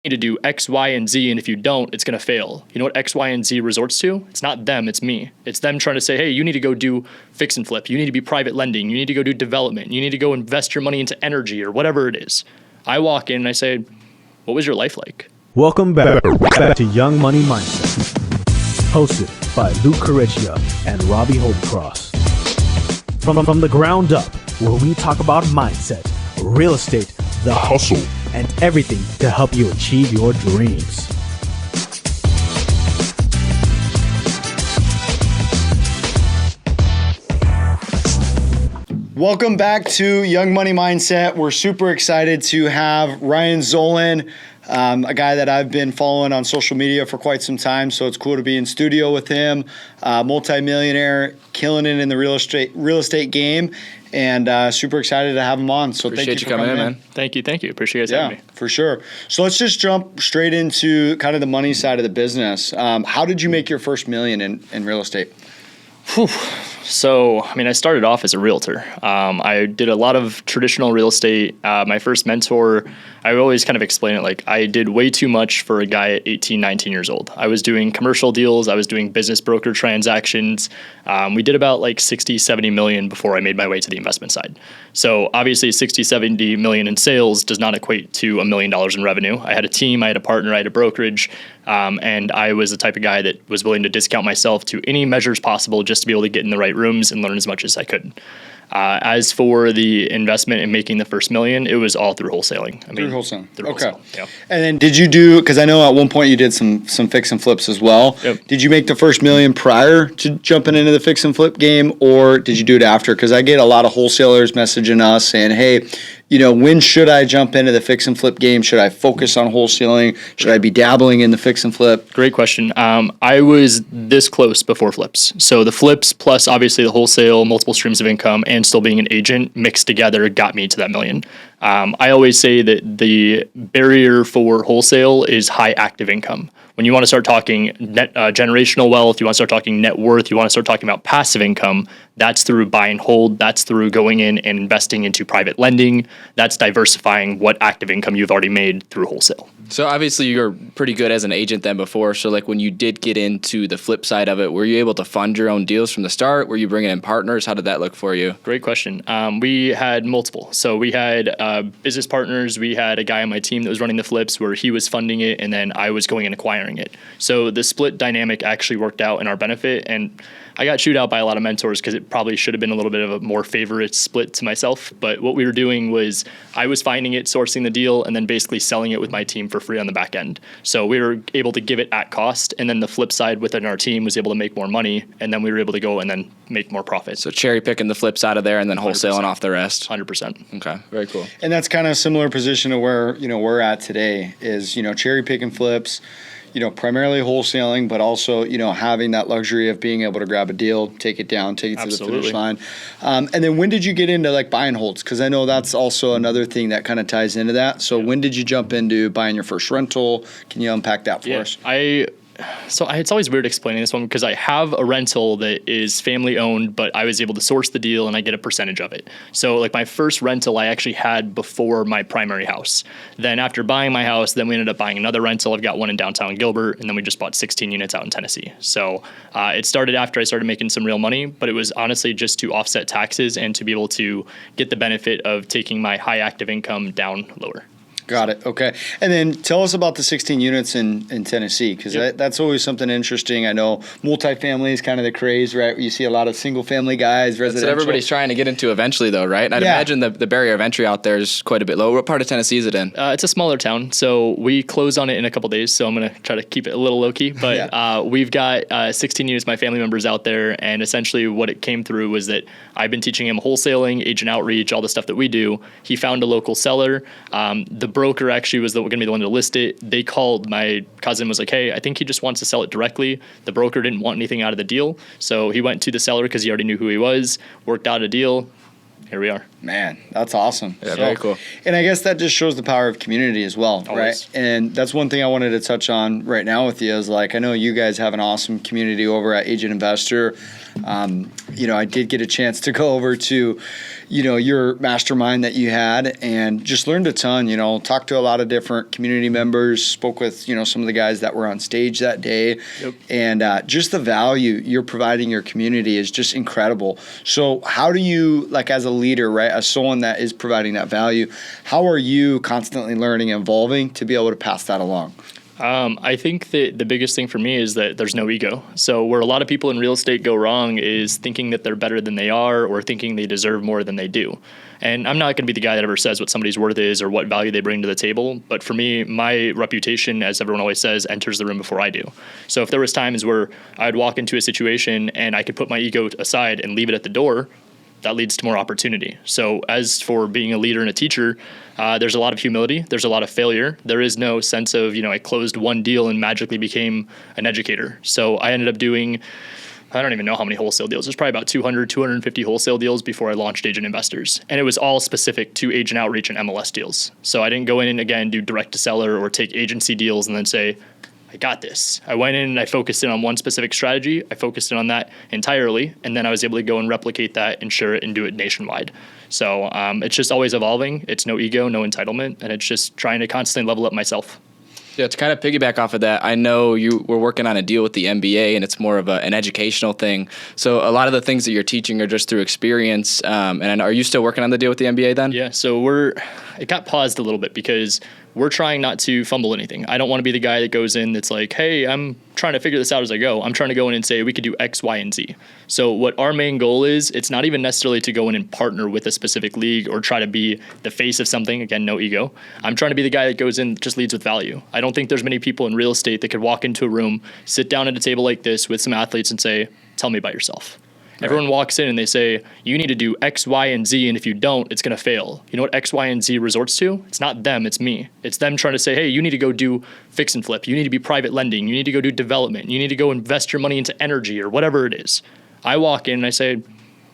need to do X, Y, and Z, and if you don't, it's going to fail. You know what X, Y, and Z resorts to? It's not them, it's me. It's them trying to say, hey, you need to go do fix and flip. You need to be private lending. You need to go do development. You need to go invest your money into energy or whatever it is. I walk in and I say, what was your life like? Welcome back to Young Money Mindset, hosted by Careccia and Robbie Holycross. From the ground up, where we talk about mindset, real estate, the hustle, and everything to help you achieve your dreams. Welcome back to Young Money Mindset. We're super excited to have Ryan Zolin, a guy that I've been following on social media for quite some time, so it's cool to be in studio with him. Multi-millionaire, killing it in the real estate game, and super excited to have him on. So Appreciate thank you for coming in, man. Thank you. Appreciate you guys having me. For sure. So let's just jump straight into kind of the money side of the business. How did you make your first million in real estate? So, I started off as a realtor. I did a lot of traditional real estate. My first mentor, I always kind of explain it like I did way too much for a guy at 18, 19 years old. I was doing commercial deals. I was doing business broker transactions. We did about like 60, 70 million before I made my way to the investment side. So obviously 60, 70 million in sales does not equate to $1 million in revenue. I had a team, I had a partner, I had a brokerage, and I was the type of guy that was willing to discount myself to any measures possible just to be able to get in the right rooms and learn as much as I could. As for the investment and making the first million, it was all through wholesaling. Through wholesaling. Okay. Wholesale, yeah. And then did you do, because I know at one point you did some fix and flips as well. Yep. Did you make the first million prior to jumping into the fix and flip game, or did you do it after? Because I get a lot of wholesalers messaging us saying, hey, when should I jump into the fix and flip game? Should I focus on wholesaling? Should I be dabbling in the fix and flip? Great question. I was this close before flips. So the flips plus obviously the wholesale, multiple streams of income, and still being an agent mixed together got me to that million. I always say that the barrier for wholesale is high active income. When you want to start talking generational wealth, you want to start talking net worth, you want to start talking about passive income, that's through buy and hold, that's through going in and investing into private lending, that's diversifying what active income you've already made through wholesale. So obviously you're pretty good as an agent then before. So like when you did get into the flip side of it, were you able to fund your own deals from the start? Were you bringing in partners? How did that look for you? Great question. We had multiple. So we had business partners. We had a guy on my team that was running the flips where he was funding it and then I was going and acquiring it. So the split dynamic actually worked out in our benefit, and I got chewed out by a lot of mentors because it probably should have been a little bit of a more favorite split to myself. But what we were doing was I was finding it, sourcing the deal, and then basically selling it with my team for free on the back end. So we were able to give it at cost, and then the flip side within our team was able to make more money, and then we were able to go and then make more profit. So cherry picking the flips out of there and then wholesaling 100%. Off the rest. 100%. Okay, very cool. And that's kind of a similar position to where we're at today is cherry picking flips. Primarily wholesaling, but also, having that luxury of being able to grab a deal, take it down, take it to the finish line. And then when did you get into like buy and holds? Because I know that's also another thing that kind of ties into that. So when did you jump into buying your first rental? Can you unpack that for us? It's always weird explaining this one because I have a rental that is family owned, but I was able to source the deal and I get a percentage of it. So like my first rental I actually had before my primary house. Then after buying my house, then we ended up buying another rental. I've got one in downtown Gilbert, and then we just bought 16 units out in Tennessee. So it started after I started making some real money, but it was honestly just to offset taxes and to be able to get the benefit of taking my high active income down lower. Got it. Okay. And then tell us about the 16 units in Tennessee, because that's always something interesting. I know multifamily is kind of the craze, right? You see a lot of single family guys, residential. That's what everybody's trying to get into eventually, though, right? And I'd imagine the barrier of entry out there is quite a bit low. What part of Tennessee is it in? It's a smaller town, so we close on it in a couple days, so I'm going to try to keep it a little low-key. But we've got 16 units, my family members out there, and essentially what it came through was that I've been teaching him wholesaling, agent outreach, all the stuff that we do. He found a local seller. The broker actually was going to be the one to list it. They called my cousin, was like, hey, I think he just wants to sell it directly. The broker didn't want anything out of the deal. So he went to the seller because he already knew who he was, worked out a deal, here we are. Man, that's awesome. Yeah, very cool. And I guess that just shows the power of community as well, Always. right? And that's one thing I wanted to touch on right now with you is like, I know you guys have an awesome community over at Agent Investor. I did get a chance to go over to, your mastermind that you had and just learned a ton, talked to a lot of different community members, spoke with, some of the guys that were on stage that day. Yep. And just the value you're providing your community is just incredible. So how do you, like as a leader, right, as someone that is providing that value, how are you constantly learning and evolving to be able to pass that along? I think that the biggest thing for me is that there's no ego. So where a lot of people in real estate go wrong is thinking that they're better than they are or thinking they deserve more than they do. And I'm not going to be the guy that ever says what somebody's worth is or what value they bring to the table. But for me, my reputation, as everyone always says, enters the room before I do. So if there was times where I'd walk into a situation and I could put my ego aside and leave it at the door, that leads to more opportunity. So as for being a leader and a teacher, there's a lot of humility. There's a lot of failure. There is no sense of, I closed one deal and magically became an educator. So I ended up doing, I don't even know how many wholesale deals. There's probably about 200, 250 wholesale deals before I launched Agent Investors. And it was all specific to agent outreach and MLS deals. So I didn't go in and, again, do direct to seller or take agency deals and then say, I got this. I went in and I focused in on one specific strategy. I focused in on that entirely. And then I was able to go and replicate that and share it and do it nationwide. So it's just always evolving. It's no ego, no entitlement. And it's just trying to constantly level up myself. Yeah, to kind of piggyback off of that, I know you were working on a deal with the MBA, and it's more of an educational thing. So a lot of the things that you're teaching are just through experience. And are you still working on the deal with the MBA then? Yeah, so it got paused a little bit because we're trying not to fumble anything. I don't want to be the guy that goes in that's like, hey, I'm trying to figure this out as I go. I'm trying to go in and say we could do X, Y, and Z. So what our main goal is, it's not even necessarily to go in and partner with a specific league or try to be the face of something. Again, no ego. I'm trying to be the guy that goes in just leads with value. I don't think there's many people in real estate that could walk into a room, sit down at a table like this with some athletes and say, tell me about yourself. Everyone walks in and they say, you need to do X, Y, and Z, and if you don't, it's going to fail. You know what X, Y, and Z resorts to? It's not them, it's me. It's them trying to say, hey, you need to go do fix and flip. You need to be private lending. You need to go do development. You need to go invest your money into energy or whatever it is. I walk in and I say,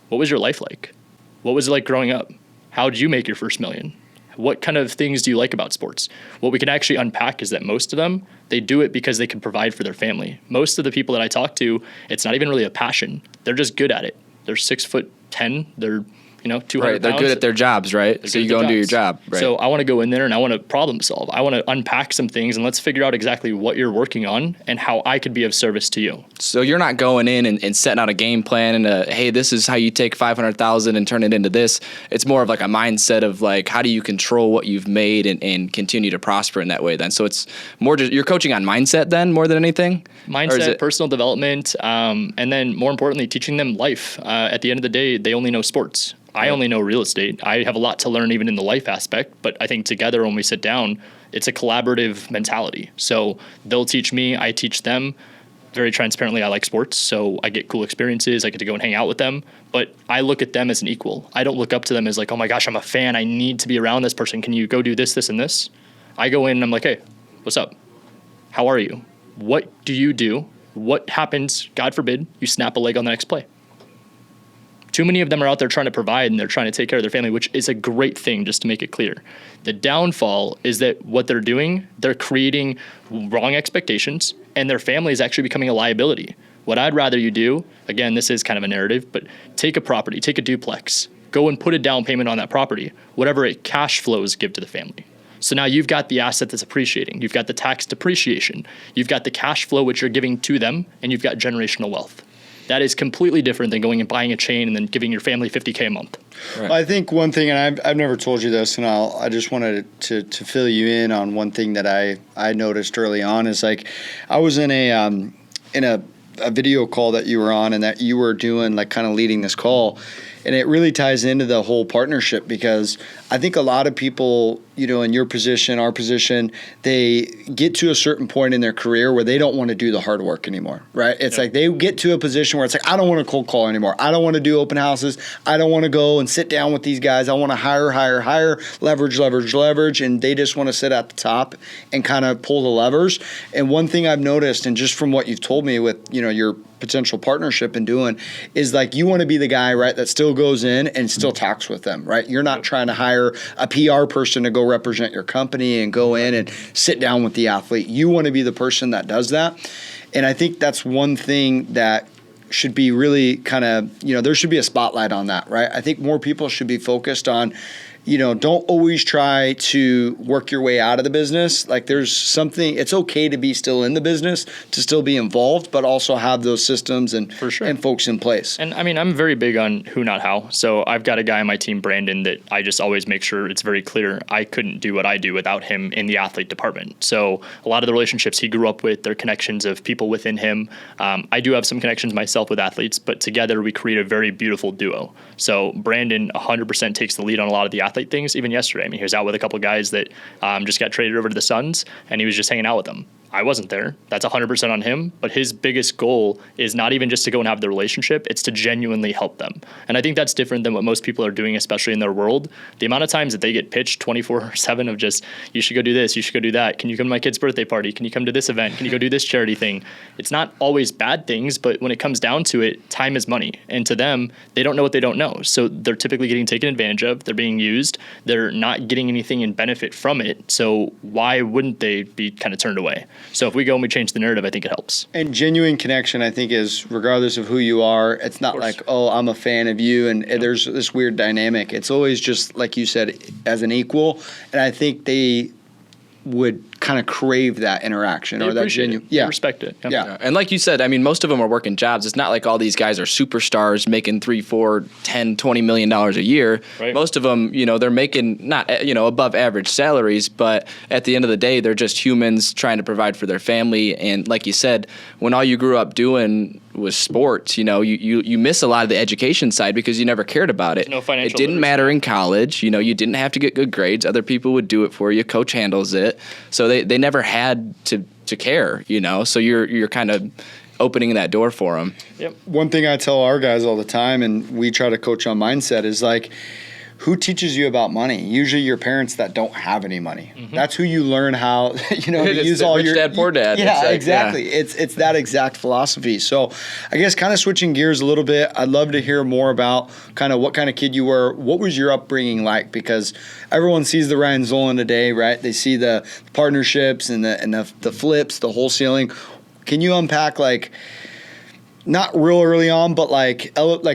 what was your life like? What was it like growing up? How did you make your first million? What kind of things do you like about sports? What we can actually unpack is that most of them, they do it because they can provide for their family. Most of the people that I talk to, it's not even really a passion. They're just good at it. They're 6'10". They're 200 Right, they're pounds. good at their jobs, right? They're So good you at go and their do your jobs. job, right? So I want to go in there and I want to problem solve. I want to unpack some things and let's figure out exactly what you're working on and how I could be of service to you. So you're not going in and setting out a game plan and hey, this is how you take $500,000 and turn it into this. It's more of like a mindset of like, how do you control what you've made and continue to prosper in that way then? So it's more just, you're coaching on mindset then more than anything? Mindset, personal development, and then more importantly, teaching them life. At the end of the day, they only know sports. I only know real estate. I have a lot to learn even in the life aspect, but I think together when we sit down, it's a collaborative mentality. So they'll teach me, I teach them. Very transparently, I like sports, so I get cool experiences. I get to go and hang out with them, but I look at them as an equal. I don't look up to them as like, oh my gosh, I'm a fan. I need to be around this person. Can you go do this, this, and this? I go in and I'm like, hey, what's up? How are you? What do you do? What happens, God forbid, you snap a leg on the next play? Too many of them are out there trying to provide and they're trying to take care of their family, which is a great thing, just to make it clear. The downfall is that what they're doing, they're creating wrong expectations and their family is actually becoming a liability. What I'd rather you do, again, this is kind of a narrative, but take a property, take a duplex, go and put a down payment on that property, whatever it cash flows give to the family. So now you've got the asset that's appreciating. You've got the tax depreciation. You've got the cash flow, which you're giving to them, and you've got generational wealth. That is completely different than going and buying a chain and then giving your family $50K a month. Right. I think one thing, and I've never told you this, and I just wanted to fill you in on one thing that I noticed early on is like I was in a video call that you were on and that you were doing like kind of leading this call. And it really ties into the whole partnership because I think a lot of people, in your position, our position, they get to a certain point in their career where they don't want to do the hard work anymore, right? It's like they get to a position where it's like, I don't want to cold call anymore. I don't want to do open houses. I don't want to go and sit down with these guys. I want to hire, leverage. And they just want to sit at the top and kind of pull the levers. And one thing I've noticed, and just from what you've told me with, your potential partnership and doing is like you want to be the guy, right, that still goes in and still talks with them, right? You're not trying to hire a PR person to go represent your company and go in and sit down with the athlete. You want to be the person that does that. And I think that's one thing that should be really kind of, there should be a spotlight on that, right? I think more people should be focused on, don't always try to work your way out of the business. Like there's something, it's okay to be still in the business, to still be involved, but also have those systems and folks in place. And I mean, I'm very big on who, not how. So I've got a guy on my team, Brandon, that I just always make sure it's very clear. I couldn't do what I do without him in the athlete department. So a lot of the relationships he grew up with, they're connections of people within him. I do have some connections myself with athletes, but together we create a very beautiful duo. So Brandon 100% takes the lead on a lot of the athlete things. Even yesterday, I mean, he was out with a couple of guys that just got traded over to the Suns, and he was just hanging out with them. I wasn't there. That's 100% on him. But his biggest goal is not even just to go and have the relationship. It's to genuinely help them. And I think that's different than what most people are doing, especially in their world. The amount of times that they get pitched 24/7 of just, you should go do this, you should go do that. Can you come to my kid's birthday party? Can you come to this event? Can you go do this charity thing? It's not always bad things, but when it comes down to it, time is money. And to them, they don't know what they don't know. So they're typically getting taken advantage of. They're being used. They're not getting anything in benefit from it. So why wouldn't they be kind of turned away? So if we go and we change the narrative, I think it helps. And genuine connection, I think, is regardless of who you are, it's not like, oh, I'm a fan of you, and there's this weird dynamic. It's always just, like you said, as an equal. And I think they would kind of crave that interaction or that genuine. Yeah. They respect it. Yeah. And like you said, I mean, most of them are working jobs. It's not like all these guys are superstars making $3, $4, $10, $20 million a year. Right. Most of them, they're making not, above average salaries, but at the end of the day, they're just humans trying to provide for their family. And like you said, when all you grew up doing was sports, you miss a lot of the education side because you never cared about it. There's no financial It didn't matter in college. You didn't have to get good grades. Other people would do it for you. Coach handles it. So they never had to care, So you're kind of opening that door for them. Yep. One thing I tell our guys all the time, and we try to coach on mindset, is like, who teaches you about money? Usually your parents that don't have any money. Mm-hmm. That's who you learn how, to use all your... Rich dad, poor dad. Yeah, exactly. Yeah. It's that exact philosophy. So I guess kind of switching gears a little bit, I'd love to hear more about kind of what kind of kid you were. What was your upbringing like? Because everyone sees the Ryan Zolin today, right? They see the partnerships and the flips, the wholesaling. Can you unpack not real early on, but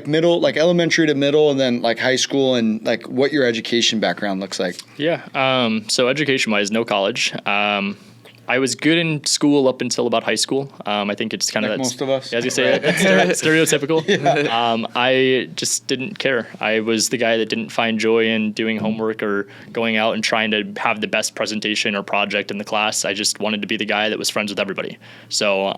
middle, like elementary to middle, and then like high school, and like what your education background looks like? Yeah. So education-wise, no college. I was good in school up until about high school. I think it's kind of most of us. As you say, that's stereotypical. Yeah. I just didn't care. I was the guy that didn't find joy in doing homework or going out and trying to have the best presentation or project in the class. I just wanted to be the guy that was friends with everybody. So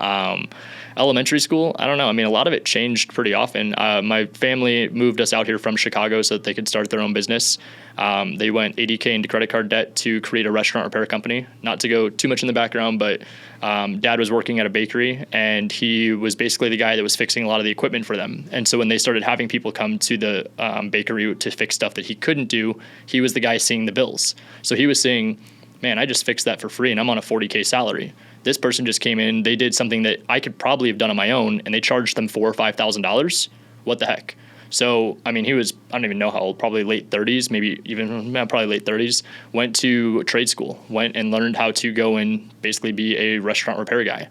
elementary school, I don't know. I mean, a lot of it changed pretty often. My family moved us out here from Chicago so that they could start their own business. They went $80K into credit card debt to create a restaurant repair company. Not to go too much in the background, but Dad was working at a bakery, and he was basically the guy that was fixing a lot of the equipment for them. And so when they started having people come to the bakery to fix stuff that he couldn't do, he was the guy seeing the bills. So he was saying, man, I just fixed that for free, and I'm on a $40K salary. This person just came in, they did something that I could probably have done on my own, and they charged them $4,000 or $5,000. What the heck? So, I mean, he was, I don't even know how old, probably late 30s, maybe even probably late 30s, went to trade school, went and learned how to go and basically be a restaurant repair guy.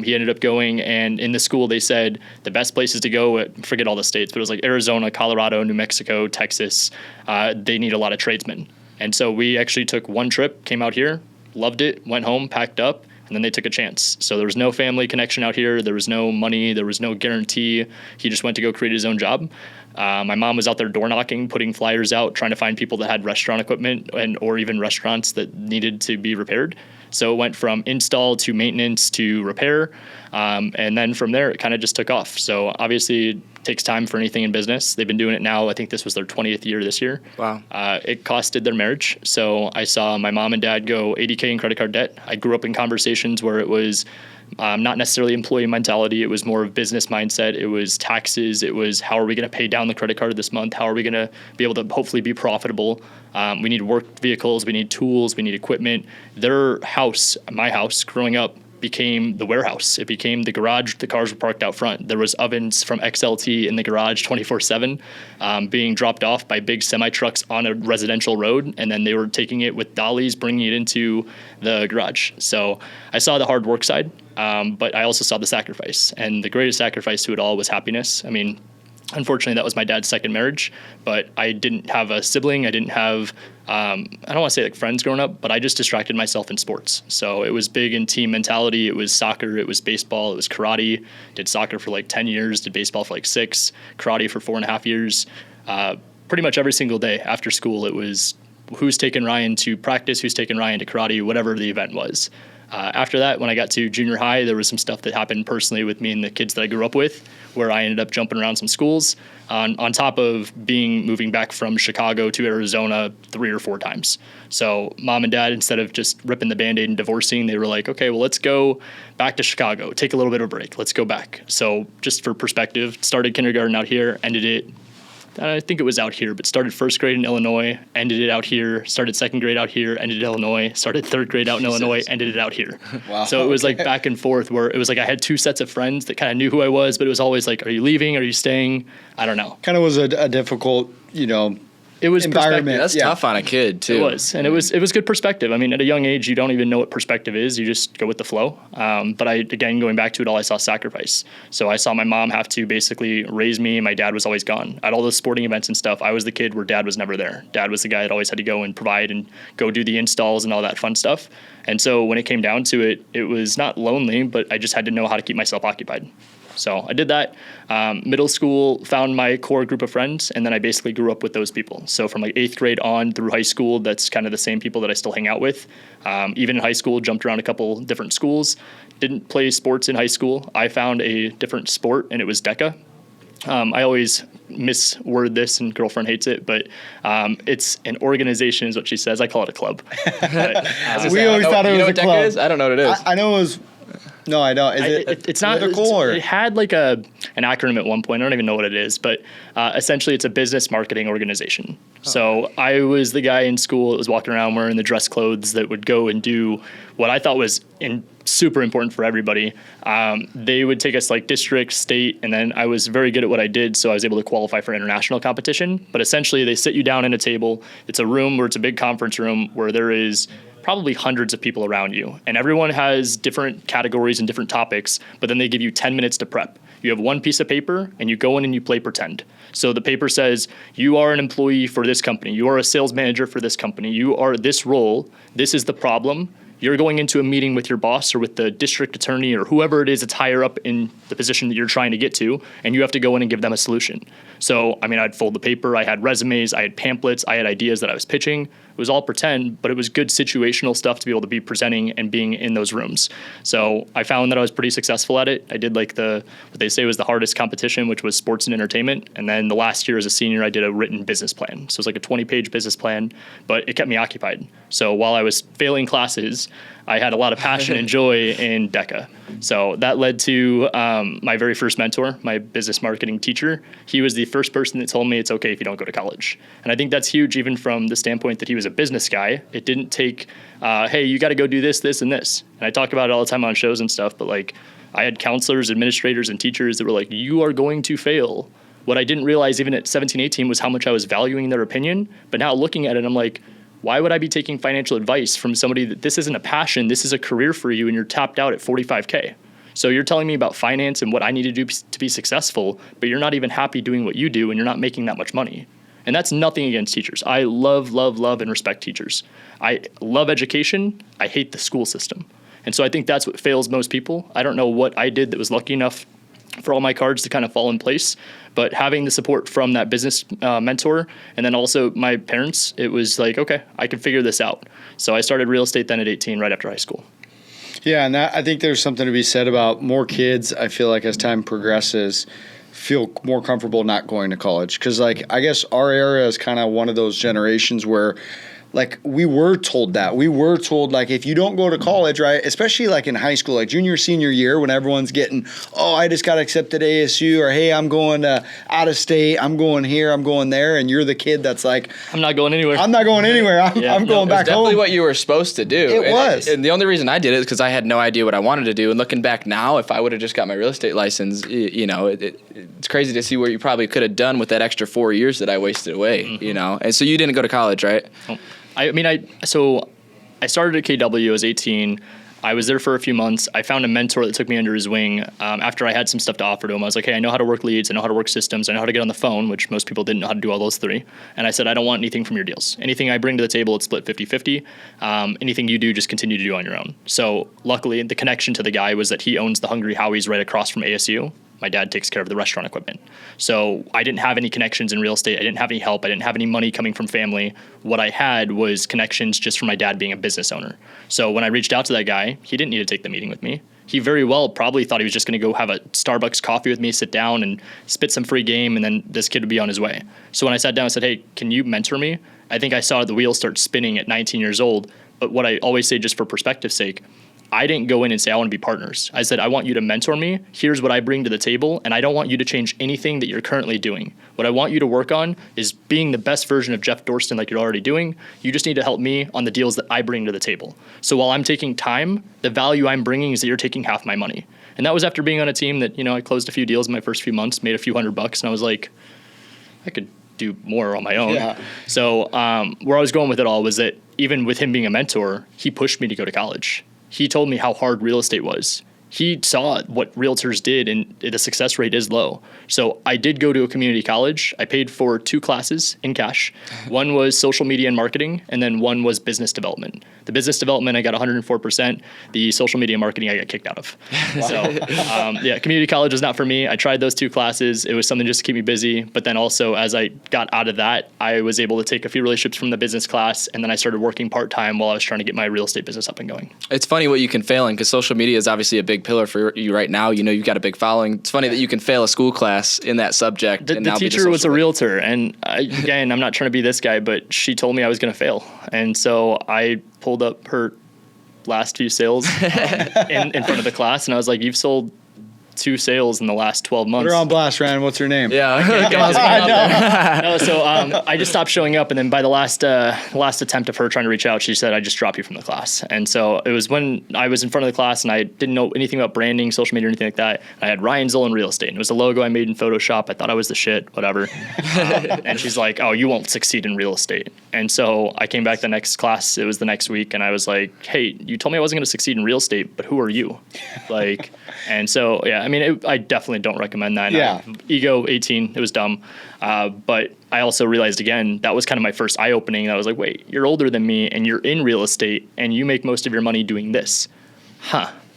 He ended up going, and in the school they said the best places to go, forget all the states, but it was like Arizona, Colorado, New Mexico, Texas. They need a lot of tradesmen. And so we actually took one trip, came out here, loved it, went home, packed up, and then they took a chance. So there was no family connection out here. There was no money. There was no guarantee. He just went to go create his own job. My mom was out there door knocking, putting flyers out, trying to find people that had restaurant equipment or even restaurants that needed to be repaired. So it went from install to maintenance to repair. And then from there, it kind of just took off. So obviously it takes time for anything in business. They've been doing it now. I think this was their 20th year this year. Wow. It costed their marriage. So I saw my mom and dad go $80K in credit card debt. I grew up in conversations where it was not necessarily employee mentality. It was more of business mindset. It was taxes. It was how are we going to pay down the credit card this month? How are we going to be able to hopefully be profitable? We need work vehicles. We need tools. We need equipment. Their house, my house, growing up, became the warehouse. It became the garage. The cars were parked out front. There was ovens from XLT in the garage 24/7 being dropped off by big semi-trucks on a residential road, and then they were taking it with dollies, bringing it into the garage. So I saw the hard work side, but I also saw the sacrifice. And the greatest sacrifice to it all was happiness. I mean, unfortunately, that was my dad's second marriage, but I didn't have a sibling. I didn't have, I don't want to say like friends growing up, but I just distracted myself in sports. So it was big in team mentality. It was soccer, it was baseball, it was karate. Did soccer for like 10 years, did baseball for like 6, karate for 4.5 years. Pretty much every single day after school, it was who's taking Ryan to practice, who's taking Ryan to karate, whatever the event was. After that, when I got to junior high, there was some stuff that happened personally with me and the kids that I grew up with, where I ended up jumping around some schools on top of moving back from Chicago to Arizona 3 or 4 times. So mom and dad, instead of just ripping the Band-Aid and divorcing, they were like, okay, well, let's go back to Chicago, take a little bit of a break. Let's go back. So just for perspective, started kindergarten out here, ended it, I think it was out here, but started first grade in Illinois, ended it out here, started second grade out here, ended in Illinois, started third grade out in Illinois, ended it out here. Wow. So it was like back and forth, where it was like I had 2 sets of friends that kind of knew who I was, but it was always like, are you leaving? Are you staying? I don't know. Kind of was a difficult, It was environment. That's tough on a kid too. It was, and it was good perspective. I mean, at a young age, you don't even know what perspective is. You just go with the flow. But going back to it all, I saw sacrifice. So I saw my mom have to basically raise me, and my dad was always gone. At all the sporting events and stuff, I was the kid where dad was never there. Dad was the guy that always had to go and provide and go do the installs and all that fun stuff. And so when it came down to it, it was not lonely, but I just had to know how to keep myself occupied. So I did that. Middle school, found my core group of friends, and then I basically grew up with those people. So from like 8th grade on through high school, that's kind of the same people that I still hang out with. Even in high school, jumped around a couple different schools. Didn't play sports in high school. I found a different sport, and it was DECA. I always misword this, and girlfriend hates it, but it's an organization is what she says. I call it a club. But, we always thought it was a club. Is? I don't know what it is. I know it was. No, I don't. It's not political, or it had like an acronym at one point. I don't even know what it is, but essentially it's a business marketing organization. So I was the guy in school that was walking around wearing the dress clothes that would go and do what I thought was super important for everybody. They would take us like district, state, and then I was very good at what I did, so I was able to qualify for international competition. But essentially they sit you down in a table. It's a room where it's a big conference room where there is probably hundreds of people around you, and everyone has different categories and different topics, but then they give you 10 minutes to prep. You have one piece of paper and you go in and you play pretend. So the paper says you are an employee for this company, you are a sales manager for this company, you are this role, this is the problem. You're going into a meeting with your boss or with the district attorney or whoever it is that's higher up in the position that you're trying to get to, and you have to go in and give them a solution. So, I mean, I'd fold the paper, I had resumes, I had pamphlets, I had ideas that I was pitching. It was all pretend, but it was good situational stuff to be able to be presenting and being in those rooms. So I found that I was pretty successful at it. I did like what they say was the hardest competition, which was sports and entertainment. And then the last year as a senior, I did a written business plan. So it was like a 20-page business plan, but it kept me occupied. So while I was failing classes, I had a lot of passion and joy in DECA. So that led to my very first mentor, my business marketing teacher. He was the first person that told me it's okay if you don't go to college. And I think that's huge, even from the standpoint that he was a business guy. It didn't take, hey, you got to go do this, this, and this. And I talk about it all the time on shows and stuff, but like I had counselors, administrators, and teachers that were like, you are going to fail. What I didn't realize even at 17, 18 was how much I was valuing their opinion. But now looking at it, I'm like, why would I be taking financial advice from somebody that this isn't a passion, this is a career for you, and you're tapped out at 45K? So you're telling me about finance and what I need to do to be successful, but you're not even happy doing what you do, and you're not making that much money. And that's nothing against teachers. I love, love, love, and respect teachers. I love education. I hate the school system. And so I think that's what fails most people. I don't know what I did that was lucky enough for all my cards to kind of fall in place, but having the support from that business mentor and then also my parents, it was like, okay, I can figure this out. So I started real estate then at 18, right after high school. Yeah, and I think there's something to be said about more kids, I feel like as time progresses, feel more comfortable not going to college. Because, like, I guess our era is kind of one of those generations where Like, we were told that. We were told, like, if you don't go to college, right, especially like in high school, like junior, senior year, when everyone's getting, oh, I just got accepted to ASU, or hey, I'm going out of state, I'm going here, I'm going there, and you're the kid that's like, I'm not going anywhere. I'm not going anywhere. I'm going back home. Definitely what you were supposed to do. It was. And the only reason I did it is because I had no idea what I wanted to do. And looking back now, if I would have just got my real estate license, you know, it's crazy to see what you probably could have done with that extra 4 years that I wasted away, you know. And so you didn't go to college, right? So I started at KW. I was 18. I was there for a few months. I found a mentor that took me under his wing. After I had some stuff to offer to him, I was like, hey, I know how to work leads. I know how to work systems. I know how to get on the phone, which most people didn't know how to do all those three. And I said, I don't want anything from your deals. Anything I bring to the table, it's split 50-50. Anything you do, just continue to do on your own. So luckily, the connection to the guy was that he owns the Hungry Howie's right across from ASU. My dad takes care of the restaurant equipment. So I didn't have any connections in real estate. I didn't have any help. I didn't have any money coming from family. What I had was connections just from my dad being a business owner. So when I reached out to that guy, he didn't need to take the meeting with me. He very well probably thought he was just going to go have a Starbucks coffee with me, sit down and spit some free game, and then this kid would be on his way. So when I sat down and said, hey, can you mentor me? I think I saw the wheel start spinning at 19 years old. But what I always say, just for perspective's sake, I didn't go in and say, I want to be partners. I said, I want you to mentor me. Here's what I bring to the table. And I don't want you to change anything that you're currently doing. What I want you to work on is being the best version of Jeff Dorston like you're already doing. You just need to help me on the deals that I bring to the table. So while I'm taking time, the value I'm bringing is that you're taking half my money. And that was after being on a team that, you know, I closed a few deals in my first few months, made a few $100, and I was like, I could do more on my own. Yeah. So where I was going with it all was that even with him being a mentor, he pushed me to go to college. He told me how hard real estate was. He saw what realtors did, and the success rate is low. So I did go to a community college. I paid for 2 classes in cash. One was social media and marketing, and then one was business development. The business development, I got 104%. The social media and marketing, I got kicked out of. Wow. So community college was not for me. I tried those 2 classes. It was something just to keep me busy. But then also, as I got out of that, I was able to take a few relationships from the business class, and then I started working part-time while I was trying to get my real estate business up and going. It's funny what you can fail in, because social media is obviously a big pillar for you right now. You know, you've got a big following. It's funny that you can fail a school class in that subject. The teacher was a realtor, and again, I'm not trying to be this guy, but she told me I was going to fail. And so I pulled up her last few sales in front of the class, and I was like, you've sold 2 sales in the last 12 months. Put her on blast, Ryan. What's her name? Yeah. So I just stopped showing up, and then by the last attempt of her trying to reach out, she said, I just dropped you from the class. And so it was when I was in front of the class, and I didn't know anything about branding, social media, or anything like that. I had Ryan Zolin Real Estate, and it was a logo I made in Photoshop. I thought I was the shit, whatever. And she's like, oh, you won't succeed in real estate. And so I came back the next class. It was the next week, and I was like, hey, you told me I wasn't going to succeed in real estate, but who are you? And so, yeah, I mean, I definitely don't recommend that. Yeah. Ego, 18, it was dumb. But I also realized, again, that was kind of my first eye-opening. I was like, wait, you're older than me, and you're in real estate, and you make most of your money doing this.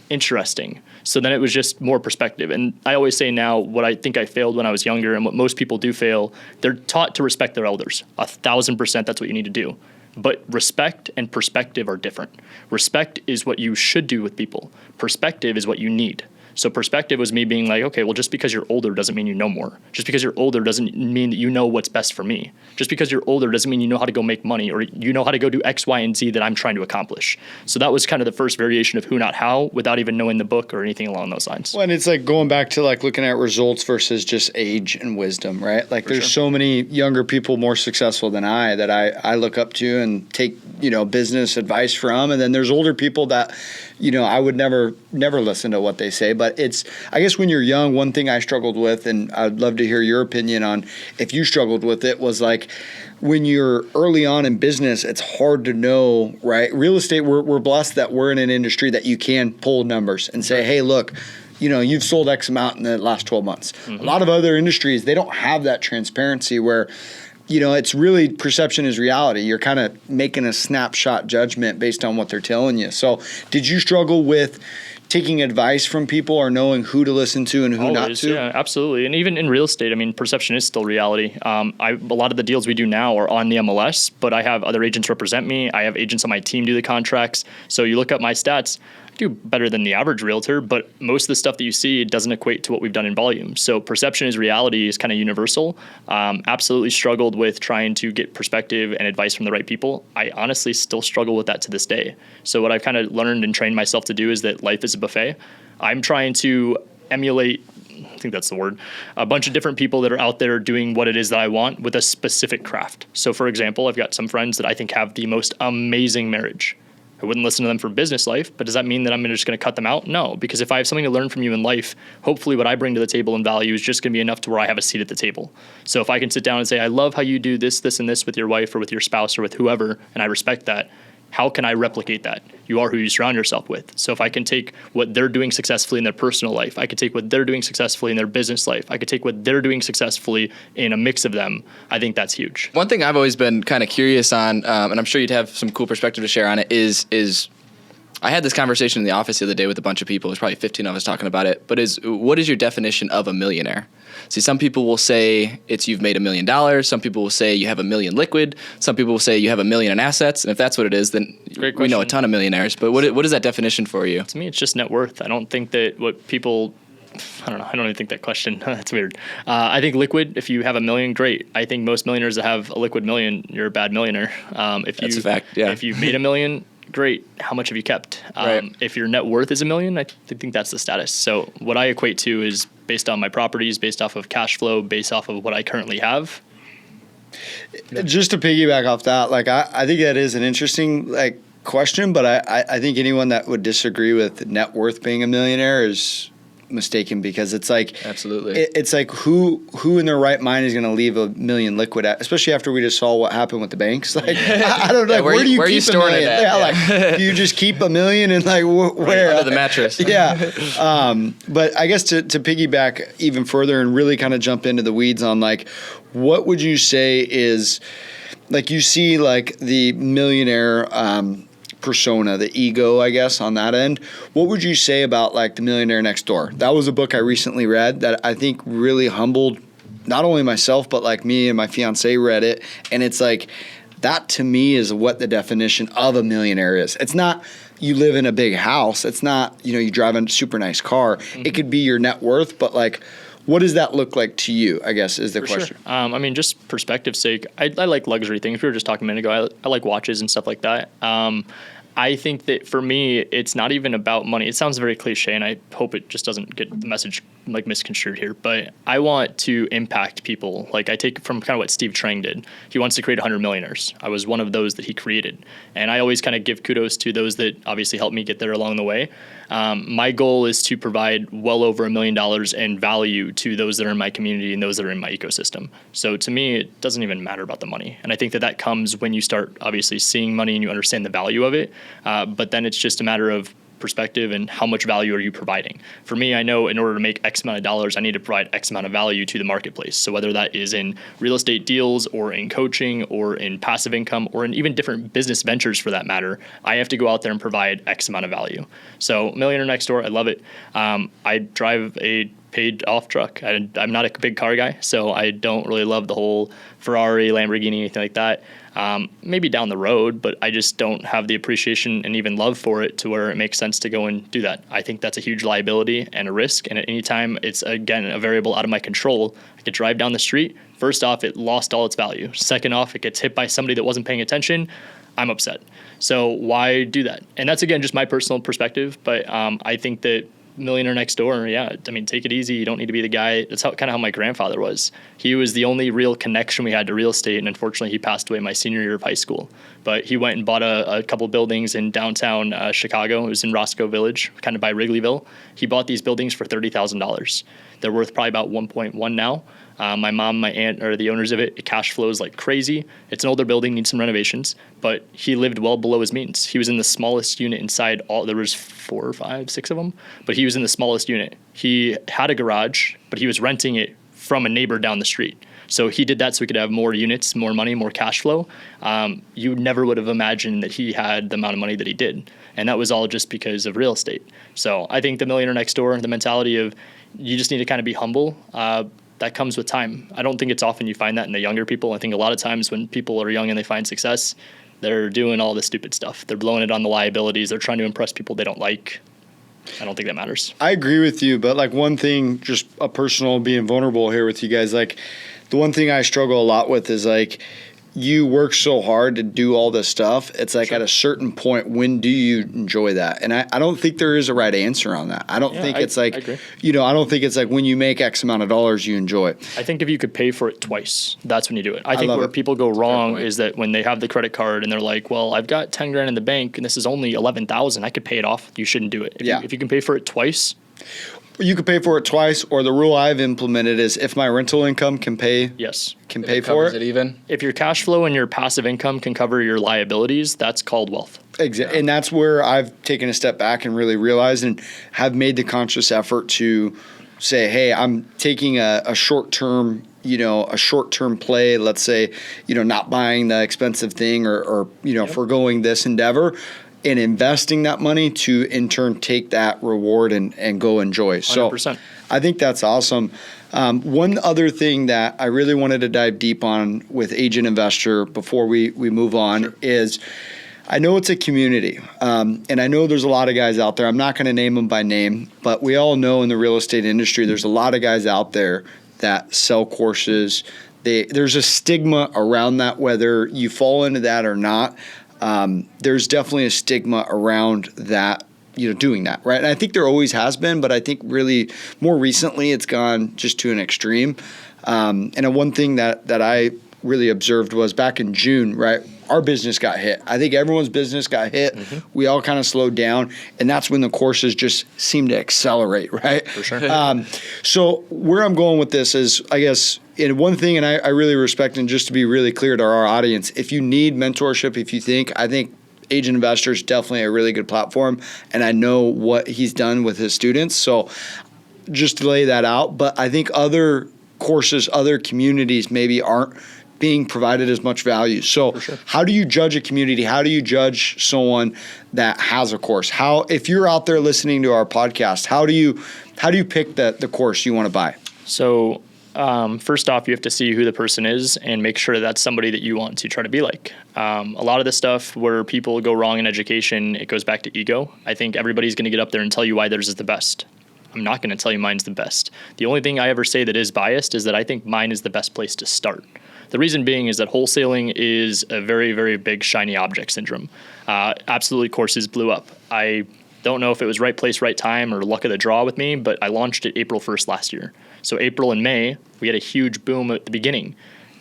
Interesting. So then it was just more perspective. And I always say now, what I think I failed when I was younger, and what most people do fail, they're taught to respect their elders. 1,000%, that's what you need to do. But respect and perspective are different. Respect is what you should do with people. Perspective is what you need. So perspective was me being like, okay, well, just because you're older doesn't mean you know more. Just because you're older doesn't mean that you know what's best for me. Just because you're older doesn't mean you know how to go make money, or you know how to go do X, Y, and Z that I'm trying to accomplish. So that was kind of the first variation of who, not how, without even knowing the book or anything along those lines. Well, and it's like going back to like looking at results versus just age and wisdom, right? Like there's so many younger people more successful than I that I look up to and take, business advice from. And then there's older people that, I would never listen to what they say. But I guess when you're young, one thing I struggled with, and I'd love to hear your opinion on if you struggled with it, was like when you're early on in business, it's hard to know, right? Real estate, we're blessed that we're in an industry that you can pull numbers and say, hey, look, you've sold X amount in the last 12 months. Mm-hmm. A lot of other industries, they don't have that transparency where it's really perception is reality. You're kind of making a snapshot judgment based on what they're telling you. So did you struggle with taking advice from people or knowing who to listen to and who not to? Yeah, absolutely. And even in real estate, I mean, perception is still reality. A lot of the deals we do now are on the MLS, but I have other agents represent me. I have agents on my team do the contracts. So you look up my stats, do better than the average realtor, but most of the stuff that you see doesn't equate to what we've done in volume. So perception is reality is kind of universal. Absolutely struggled with trying to get perspective and advice from the right people. I honestly still struggle with that to this day. So what I've kind of learned and trained myself to do is that life is a buffet. I'm trying to emulate, I think that's the word, a bunch of different people that are out there doing what it is that I want with a specific craft. So for example, I've got some friends that I think have the most amazing marriage. I wouldn't listen to them for business life, but does that mean that I'm just going to cut them out? No, because if I have something to learn from you in life, hopefully what I bring to the table in value is just going to be enough to where I have a seat at the table. So if I can sit down and say, I love how you do this, this, and this with your wife or with your spouse or with whoever, and I respect that, how can I replicate that? You are who you surround yourself with. So if I can take what they're doing successfully in their personal life, I could take what they're doing successfully in their business life, I could take what they're doing successfully in a mix of them, I think that's huge. One thing I've always been kind of curious on, and I'm sure you'd have some cool perspective to share on it, is I had this conversation in the office the other day with a bunch of people. There's probably 15 of us talking about it. But what is your definition of a millionaire? See, some people will say it's you've made $1 million. Some people will say you have $1 million liquid. Some people will say you have $1 million in assets. And if that's what it is, then we know a ton of millionaires. But what is that definition for you? To me, it's just net worth. I don't think that what people... I don't know. I don't even think that question. That's weird. I think liquid, if you have $1 million, great. I think most millionaires that have a liquid million, you're a bad millionaire. That's a fact, yeah. If you've made $1 million, great. How much have you kept? Right. If your net worth is $1 million, I think that's the status. So what I equate to is based on my properties, based off of cash flow, based off of what I currently have. Just to piggyback off that, like I think that is an interesting question, but I think anyone that would disagree with net worth being a millionaire is mistaken, because it's like absolutely it's like who in their right mind is going to leave $1 million liquid especially after we just saw what happened with the banks. Like I don't know, where do you keep $1 million? Like do you just keep $1 million and like where under the mattress? Yeah. But I guess to piggyback even further and really kind of jump into the weeds on like what would you say is like you see like the millionaire persona, the ego, I guess, on that end. What would you say about like The Millionaire Next Door? That was a book I recently read that I think really humbled not only myself, but like me and my fiance read it. And it's like, that to me is what the definition of a millionaire is. It's not you live in a big house. It's not, you drive a super nice car. Mm-hmm. It could be your net worth, but like, what does that look like to you, I guess, is the question. Sure. I mean, just perspective's sake, I like luxury things. We were just talking a minute ago. I like watches and stuff like that. I think that for me, it's not even about money. It sounds very cliche, and I hope it just doesn't get the message like misconstrued here. But I want to impact people. Like I take from kind of what Steve Trang did. He wants to create 100 millionaires. I was one of those that he created. And I always kind of give kudos to those that obviously helped me get there along the way. My goal is to provide well over $1 million in value to those that are in my community and those that are in my ecosystem. So to me, it doesn't even matter about the money. And I think that comes when you start obviously seeing money and you understand the value of it. But then it's just a matter of perspective and how much value are you providing. For me, I know in order to make X amount of dollars, I need to provide X amount of value to the marketplace. So whether that is in real estate deals or in coaching or in passive income or in even different business ventures for that matter, I have to go out there and provide X amount of value. So Millionaire Next Door, I love it. I drive a paid off truck. I'm not a big car guy, so I don't really love the whole Ferrari, Lamborghini, anything like that. Maybe down the road, but I just don't have the appreciation and even love for it to where it makes sense to go and do that. I think that's a huge liability and a risk. And at any time, it's, again, a variable out of my control. I could drive down the street. First off, it lost all its value. Second off, it gets hit by somebody that wasn't paying attention. I'm upset. So why do that? And that's, again, just my personal perspective. But I think that Millionaire Next Door, yeah, I mean, take it easy. You don't need to be the guy. That's kind of how my grandfather was. He was the only real connection we had to real estate, and unfortunately, he passed away my senior year of high school. But he went and bought a couple buildings in downtown Chicago. It was in Roscoe Village, kind of by Wrigleyville. He bought these buildings for $30,000. They're worth probably about 1.1 now. My mom, my aunt are the owners of it. It cash flows like crazy. It's an older building, needs some renovations, but he lived well below his means. He was in the smallest unit inside there was 4 or 5, 6 of them, but he was in the smallest unit. He had a garage, but he was renting it from a neighbor down the street. So he did that so he could have more units, more money, more cash flow. You never would have imagined that he had the amount of money that he did. And that was all just because of real estate. So I think the Millionaire Next Door, the mentality of you just need to kind of be humble, that comes with time. I don't think it's often you find that in the younger people. I think a lot of times when people are young and they find success, They're doing all this stupid stuff. They're blowing it on the liabilities. They're trying to impress people they don't like. I don't think that matters. I agree with you, but like one thing, just a personal being vulnerable here with you guys, like the one thing I struggle a lot with is like you work so hard to do all this stuff. It's like at a certain point, when do you enjoy that? And I don't think there is a right answer on that. I don't think it's like, I don't think it's like when you make X amount of dollars, you enjoy it. I think if you could pay for it twice, that's when you do it. I think where people go wrong is that when they have the credit card and they're like, well, I've got 10 grand in the bank and this is only 11,000, I could pay it off. You shouldn't do it. If you can pay for it twice. You could pay for it twice, or the rule I've implemented is if my rental income can pay for it. Even if your cash flow and your passive income can cover your liabilities, that's called wealth. Exactly, and that's where I've taken a step back and really realized and have made the conscious effort to say, hey, I'm taking a short-term play, let's say, not buying the expensive thing or foregoing this endeavor, and investing that money to in turn take that reward and go enjoy. 100%. So I think that's awesome. One other thing that I really wanted to dive deep on with Agent Investor before we move on is I know it's a community, and I know there's a lot of guys out there. I'm not going to name them by name, but we all know in the real estate industry there's a lot of guys out there that sell courses. There's a stigma around that, whether you fall into that or not. There's definitely a stigma around that, doing that, right? And I think there always has been, but I think really more recently it's gone just to an extreme. And one thing that I really observed was back in June, right? Our business got hit. I think everyone's business got hit. Mm-hmm. We all kind of slowed down, and that's when the courses just seem to accelerate, right? For sure. So where I'm going with this is, I guess, and one thing, and I really respect, and just to be really clear to our audience, if you need mentorship, I think Agent Investor is definitely a really good platform, and I know what he's done with his students. So just to lay that out, but I think other courses, other communities maybe aren't being provided as much value. So How do you judge a community? How do you judge someone that has a course? If you're out there listening to our podcast, how do you pick the course you want to buy? So first off, you have to see who the person is and make sure that's somebody that you want to try to be like. A lot of the stuff where people go wrong in education, it goes back to ego. I think everybody's going to get up there and tell you why theirs is the best. I'm not going to tell you mine's the best. The only thing I ever say that is biased is that I think mine is the best place to start. The reason being is that wholesaling is a very, very big shiny object syndrome. Absolutely, courses blew up. I don't know if it was right place, right time, or luck of the draw with me, but I launched it April 1st last year. So April and May, we had a huge boom at the beginning.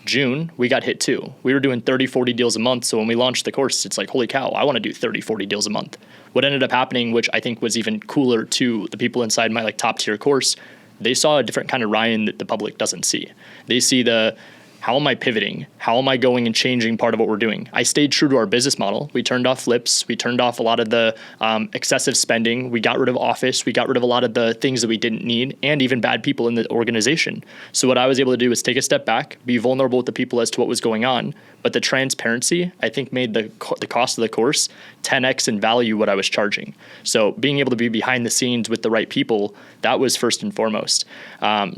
June, we got hit too. We were doing 30, 40 deals a month. So when we launched the course, it's like, holy cow, I want to do 30, 40 deals a month. What ended up happening, which I think was even cooler to the people inside my top tier course, they saw a different kind of Ryan that the public doesn't see. They see how am I pivoting? How am I going and changing part of what we're doing? I stayed true to our business model. We turned off flips. We turned off a lot of the excessive spending. We got rid of office. We got rid of a lot of the things that we didn't need, and even bad people in the organization. So what I was able to do was take a step back, be vulnerable with the people as to what was going on. But the transparency, I think, made the cost of the course 10x in value what I was charging. So being able to be behind the scenes with the right people, that was first and foremost.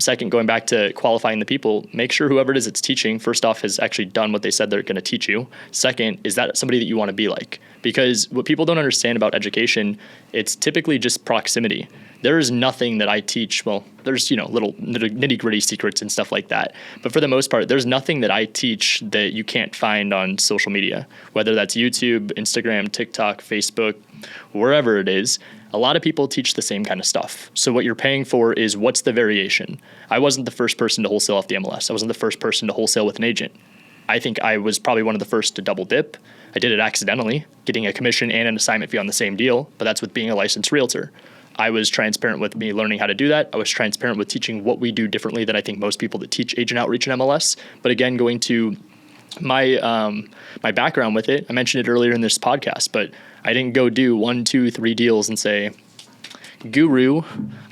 Second, going back to qualifying the people, make sure whoever it is that's teaching, first off, has actually done what they said they're going to teach you. Second, is that somebody that you want to be like? Because what people don't understand about education, it's typically just proximity. There is nothing that I teach. Well, there's, little nitty gritty secrets and stuff like that. But for the most part, there's nothing that I teach that you can't find on social media, whether that's YouTube, Instagram, TikTok, Facebook, wherever it is. A lot of people teach the same kind of stuff. So what you're paying for is what's the variation. I wasn't the first person to wholesale off the MLS. I wasn't the first person to wholesale with an agent. I think I was probably one of the first to double dip. I did it accidentally, getting a commission and an assignment fee on the same deal, but that's with being a licensed realtor. I was transparent with me learning how to do that. I was transparent with teaching what we do differently than I think most people that teach agent outreach and MLS. But again, going to my background with it, I mentioned it earlier in this podcast, but I didn't go do 1, 2, 3 deals and say, guru.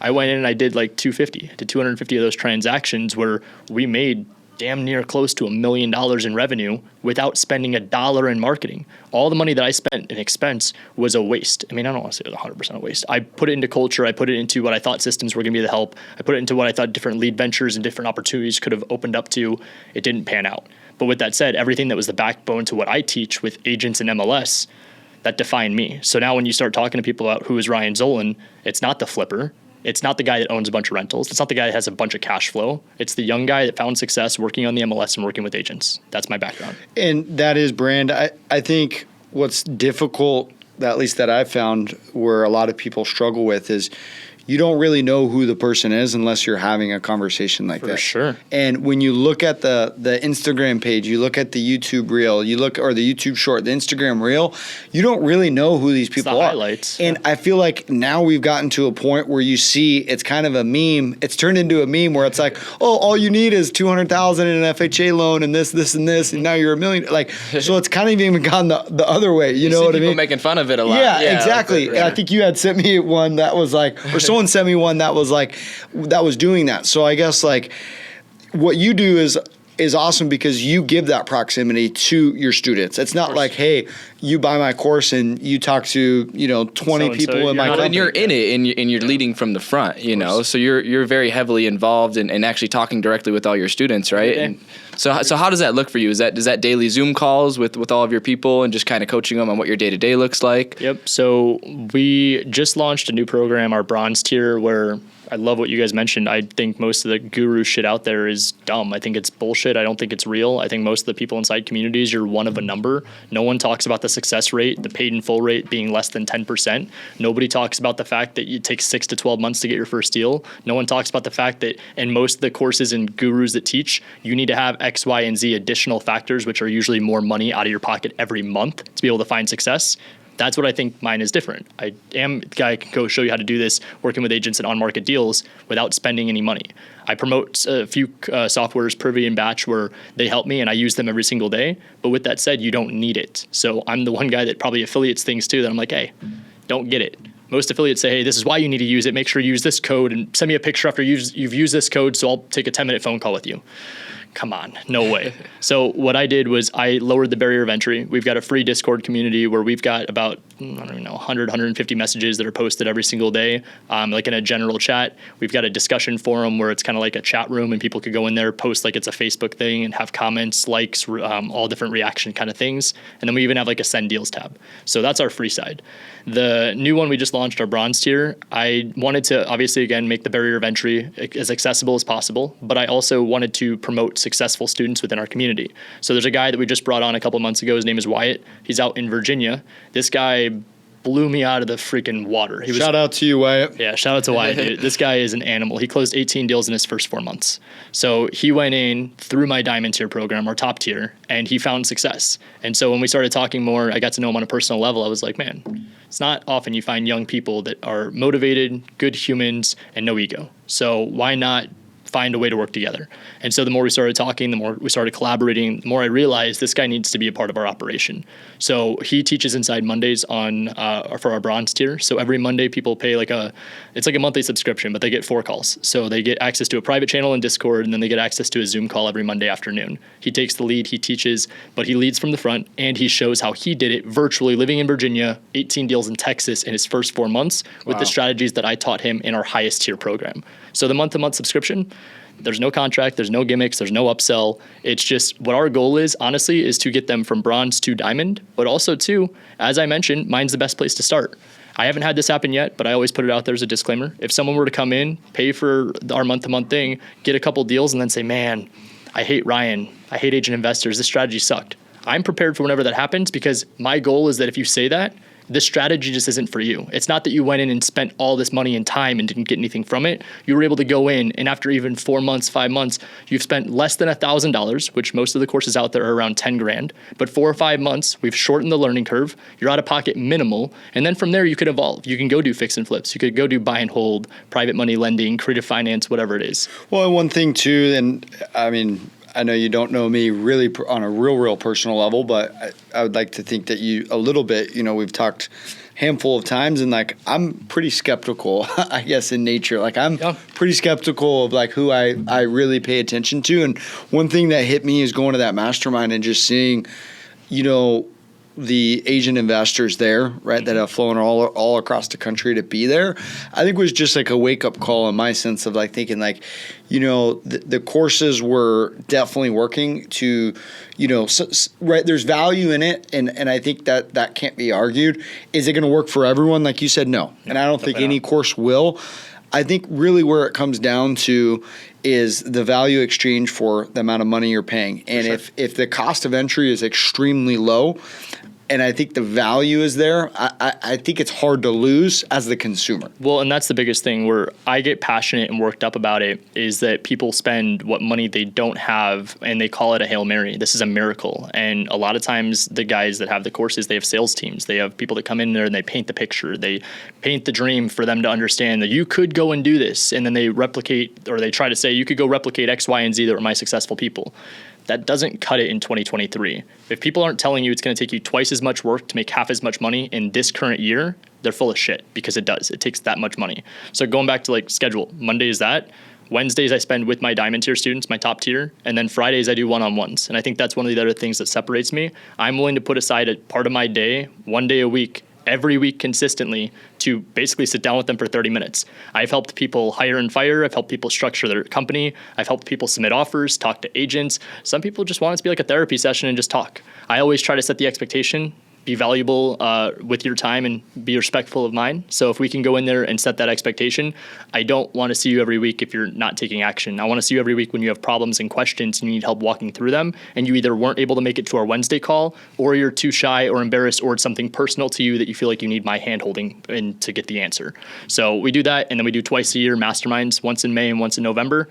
I went in and I did like 250. I did 250 of those transactions where we made damn near close to $1 million in revenue without spending $1 in marketing. All the money that I spent in expense was a waste. I mean, I don't want to say it was 100% a waste. I put it into culture. I put it into what I thought systems were going to be the help. I put it into what I thought different lead ventures and different opportunities could have opened up to. It didn't pan out. But with that said, everything that was the backbone to what I teach with agents and MLS, that defined me. So now when you start talking to people about who is Ryan Zolin, it's not the flipper. It's not the guy that owns a bunch of rentals. It's not the guy that has a bunch of cash flow. It's the young guy that found success working on the MLS and working with agents. That's my background. And that is brand. I think what's difficult, at least that I've found, where a lot of people struggle with is you don't really know who the person is unless you're having a conversation like that. For sure. And when you look at the Instagram page, you look at the YouTube reel, or the YouTube short, the Instagram reel, you don't really know who these people are. Highlights. And I feel like now we've gotten to a point where you see it's kind of a meme. It's turned into a meme where it's like, oh, all you need is $200,000 in an FHA loan and this, and this, and now you're $1 million. Like, so it's kind of even gone the other way. You know what I mean? People making fun of it a lot. Yeah, exactly. Like, and I think you had sent me one that was like, or someone sent me one that was like, that was doing that. So I guess like what you do is awesome because you give that proximity to your students. It's not like, hey, you buy my course and you talk to 20 people in my company. And you're in it and you're leading from the front, so you're very heavily involved and actually talking directly with all your students, right? Okay. And so how does that look for you? Is that daily Zoom calls with all of your people and just kind of coaching them on what your day-to-day looks like? Yep. So we just launched a new program, our bronze tier, where I love what you guys mentioned. I think most of the guru shit out there is dumb. I think it's bullshit. I don't think it's real. I think most of the people inside communities, you're one of a number. No one talks about the success rate, the paid in full rate being less than 10%. Nobody talks about the fact that it takes 6 to 12 months to get your first deal. No one talks about the fact that in most of the courses and gurus that teach, you need to have X, Y, and Z additional factors, which are usually more money out of your pocket every month to be able to find success. That's what I think mine is different. I am the guy who can go show you how to do this, working with agents and on-market deals without spending any money. I promote a few softwares, Privy and Batch, where they help me and I use them every single day. But with that said, you don't need it. So I'm the one guy that probably affiliates things too that I'm like, hey, don't get it. Most affiliates say, hey, this is why you need to use it. Make sure you use this code and send me a picture after you've used this code so I'll take a 10-minute phone call with you. Come on, no way. So what I did was I lowered the barrier of entry. We've got a free Discord community where we've got about, 100, 150 messages that are posted every single day, like in a general chat. We've got a discussion forum where it's kind of like a chat room and people could go in there, post like it's a Facebook thing and have comments, likes, all different reaction kind of things. And then we even have like a send deals tab. So that's our free side. The new one we just launched, our bronze tier, I wanted to obviously, again, make the barrier of entry as accessible as possible, but I also wanted to promote successful students within our community. So there's a guy that we just brought on a couple months ago. His name is Wyatt. He's out in Virginia. This guy blew me out of the freaking water. Shout out to you, Wyatt. Yeah, shout out to Wyatt, dude. This guy is an animal. He closed 18 deals in his first 4 months. So he went in through my diamond tier program, our top tier, and he found success. And so when we started talking more, I got to know him on a personal level. I was like, man, it's not often you find young people that are motivated, good humans, and no ego. So why not find a way to work together? And so the more we started talking, the more we started collaborating, the more I realized this guy needs to be a part of our operation. So he teaches inside Mondays for our bronze tier. So every Monday people pay it's like a monthly subscription, but they get 4 calls. So they get access to a private channel in Discord, and then they get access to a Zoom call every Monday afternoon. He takes the lead, he teaches, but he leads from the front, and he shows how he did it virtually, living in Virginia, 18 deals in Texas in his first 4 months with the strategies that I taught him in our highest tier program. So the month-to-month subscription, there's no contract, there's no gimmicks, there's no upsell. It's just what our goal is, honestly, is to get them from bronze to diamond, but also too, as I mentioned, mine's the best place to start. I haven't had this happen yet, but I always put it out there as a disclaimer. If someone were to come in, pay for our month-to-month thing, get a couple deals, and then say, man, I hate Ryan, I hate agent investors, this strategy sucked. I'm prepared for whenever that happens because my goal is that if you say that, this strategy just isn't for you. It's not that you went in and spent all this money and time and didn't get anything from it. You were able to go in, and after even 4 months, 5 months, you've spent less than $1,000, which most of the courses out there are around 10 grand. But 4 or 5 months, we've shortened the learning curve. You're out of pocket minimal. And then from there, you could evolve. You can go do fix and flips. You could go do buy and hold, private money lending, creative finance, whatever it is. Well, one thing too, and I mean, I know you don't know me really on a real personal level, but I would like to think that you a little bit, we've talked handful of times, and like I'm pretty skeptical, I guess, in nature. Like I'm pretty skeptical of like who I really pay attention to. And one thing that hit me is going to that mastermind and just seeing, the Asian investors there, right, that have flown all across the country to be there, I think was just like a wake up call in my sense of like thinking like, the courses were definitely working to, right, there's value in it. And I think that can't be argued. Is it going to work for everyone? Like you said, no. And I don't think any course will. I think really where it comes down to is the value exchange for the amount of money you're paying. And if the cost of entry is extremely low, and I think the value is there, I think it's hard to lose as the consumer. Well, and that's the biggest thing where I get passionate and worked up about it is that people spend what money they don't have and they call it a Hail Mary. This is a miracle. And a lot of times the guys that have the courses, they have sales teams. They have people that come in there and they paint the picture. They paint the dream for them to understand that you could go and do this. And then they replicate, or they try to say you could go replicate X, Y, and Z that were my successful people. That doesn't cut it in 2023. If people aren't telling you it's going to take you twice as much work to make half as much money in this current year, they're full of shit because it does. It takes that much money. So going back to like schedule, Monday is that. Wednesdays I spend with my diamond tier students, my top tier, and then Fridays I do one-on-ones. And I think that's one of the other things that separates me. I'm willing to put aside a part of my day, one day a week, every week consistently to basically sit down with them for 30 minutes. I've helped people hire and fire. I've helped people structure their company. I've helped people submit offers, talk to agents. Some people just want it to be like a therapy session and just talk. I always try to set the expectation, be valuable with your time and be respectful of mine. So if we can go in there and set that expectation, I don't want to see you every week if you're not taking action. I want to see you every week when you have problems and questions and you need help walking through them and you either weren't able to make it to our Wednesday call or you're too shy or embarrassed or it's something personal to you that you feel like you need my hand holding in to get the answer. So we do that, and then we do twice a year masterminds, once in May and once in November.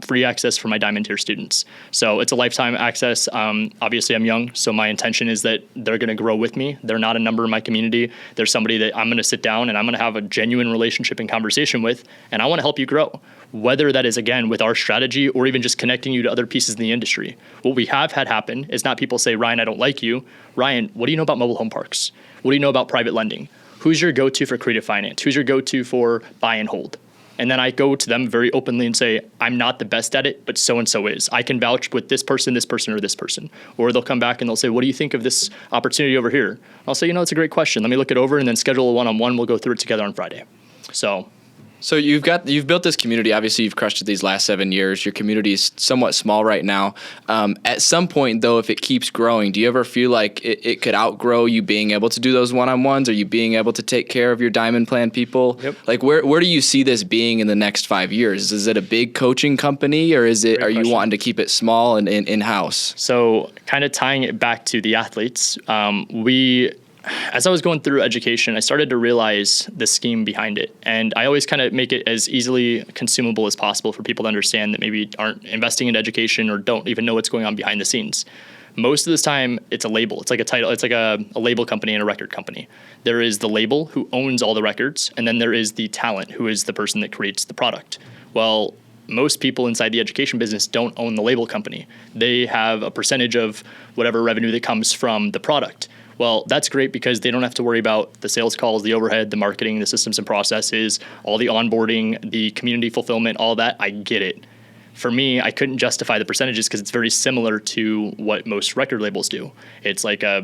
Free access for my diamond tier students. So it's a lifetime access. Obviously I'm young, so my intention is that they're going to grow with me. They're not a number in my community. They're somebody that I'm going to sit down and I'm going to have a genuine relationship and conversation with, and I want to help you grow. Whether that is, again, with our strategy or even just connecting you to other pieces in the industry. What we have had happen is not people say, Ryan, I don't like you. Ryan, what do you know about mobile home parks? What do you know about private lending? Who's your go-to for creative finance? Who's your go-to for buy and hold? And then I go to them very openly and say, I'm not the best at it, but so-and-so is. I can vouch with this person, or this person. Or they'll come back and they'll say, what do you think of this opportunity over here? I'll say, it's a great question. Let me look it over and then schedule a one-on-one. We'll go through it together on Friday. So you've built this community. Obviously, you've crushed it these last 7 years. Your community is somewhat small right now. At some point, though, if it keeps growing, do you ever feel like it could outgrow you being able to do those one-on-ones? Or you being able to take care of your diamond plan people? Yep. Like, where do you see this being in the next 5 years? Is it a big coaching company, or are you wanting to keep it small and in-house? So kind of tying it back to the athletes, as I was going through education, I started to realize the scheme behind it. And I always kind of make it as easily consumable as possible for people to understand that maybe aren't investing in education or don't even know what's going on behind the scenes. Most of this time, it's a label. It's like a title. It's like a label company and a record company. There is the label who owns all the records, and then there is the talent who is the person that creates the product. Well, most people inside the education business don't own the label company. They have a percentage of whatever revenue that comes from the product. Well, that's great because they don't have to worry about the sales calls, the overhead, the marketing, the systems and processes, all the onboarding, the community fulfillment, all that. I get it. For me, I couldn't justify the percentages because it's very similar to what most record labels do. It's like I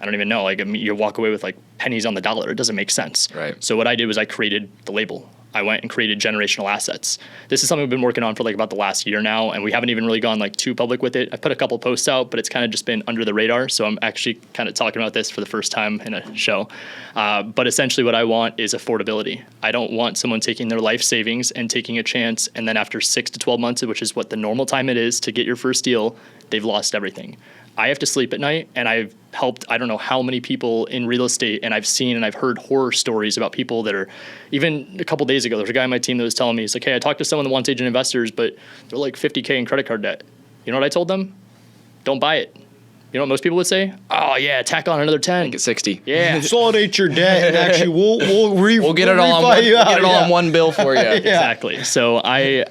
don't even know, you walk away with like pennies on the dollar. It doesn't make sense. Right. So what I did was I created the label. I went and created generational assets. This is something we've been working on for like about the last year now, and we haven't even really gone like too public with it. I put a couple posts out, but it's kind of just been under the radar. So I'm actually kind of talking about this for the first time in a show. But essentially what I want is affordability. I don't want someone taking their life savings and taking a chance, and then after 6 to 12 months, which is what the normal time it is to get your first deal, they've lost everything. I have to sleep at night, and I've helped I don't know how many people in real estate, and I've seen and I've heard horror stories about people that are, even a couple days ago, there's a guy on my team that was telling me, he's like, hey, I talked to someone that wants agent investors, but they're like $50K in credit card debt. You know what I told them? Don't buy it. You know what most people would say? Oh yeah, tack on another 10. Make it 60. Yeah. Consolidate your debt, and actually we'll get it all on one bill for you. Yeah. Exactly. So I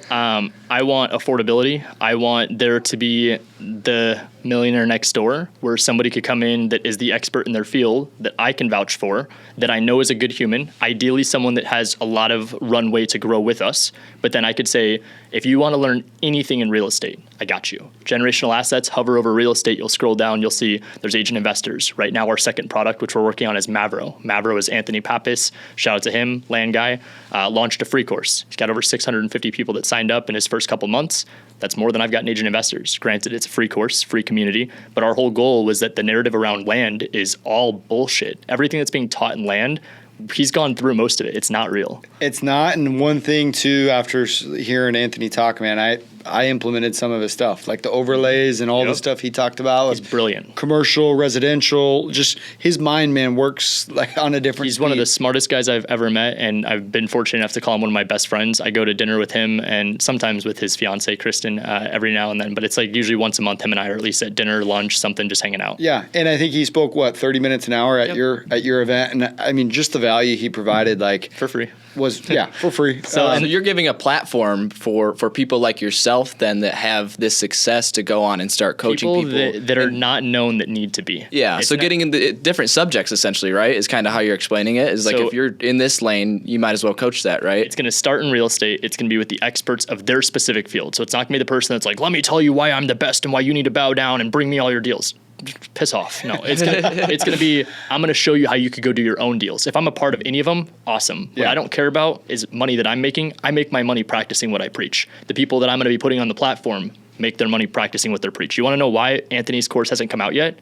want affordability. I want there to be the millionaire next door, where somebody could come in that is the expert in their field, that I can vouch for, that I know is a good human, ideally someone that has a lot of runway to grow with us. But then I could say, if you want to learn anything in real estate, I got you. Generational assets, hover over real estate, you'll scroll down, you'll see there's agent investors. Right now, our second product, which we're working on, is Mavro. Mavro is Anthony Pappas, shout out to him, land guy, launched a free course. He's got over 650 people that signed up in his first couple months. That's more than I've got in agent investors. Granted, it's a free course, free community, but our whole goal was that the narrative around land is all bullshit. Everything that's being taught in land, he's gone through most of it. It's not real. It's not. And one thing too, after hearing Anthony talk, man, I implemented some of his stuff, like the overlays and all the stuff he talked about. He's brilliant. Commercial, residential, just his mind, man, works like on a different He's speed. one of the smartest guys I've ever met, and I've been fortunate enough to call him one of my best friends. I go to dinner with him and sometimes with his fiance, Kristen, every now and then, but it's like usually once a month, him and I are at least at dinner, lunch, something, just hanging out. Yeah, and I think he spoke, 30 minutes an hour at your event, and I mean, just the value he provided, like For free. was for free. So you're giving a platform for people like yourself then that have this success to go on and start coaching people that are not known that need to be. Yeah, It's so not- getting into different subjects essentially, right, is kind of how you're explaining it. Is like So- if you're in this lane, you might as well coach that, right? It's going to start in real estate. It's going to be with the experts of their specific field. So it's not going to be the person that's like, let me tell you why I'm the best and why you need to bow down and bring me all your deals. Piss off. No, it's gonna be, I'm going to show you how you could go do your own deals. If I'm a part of any of them, awesome. What I don't care about is money that I'm making. I make my money practicing what I preach. The people that I'm going to be putting on the platform make their money practicing what they preach. You want to know why Anthony's course hasn't come out yet?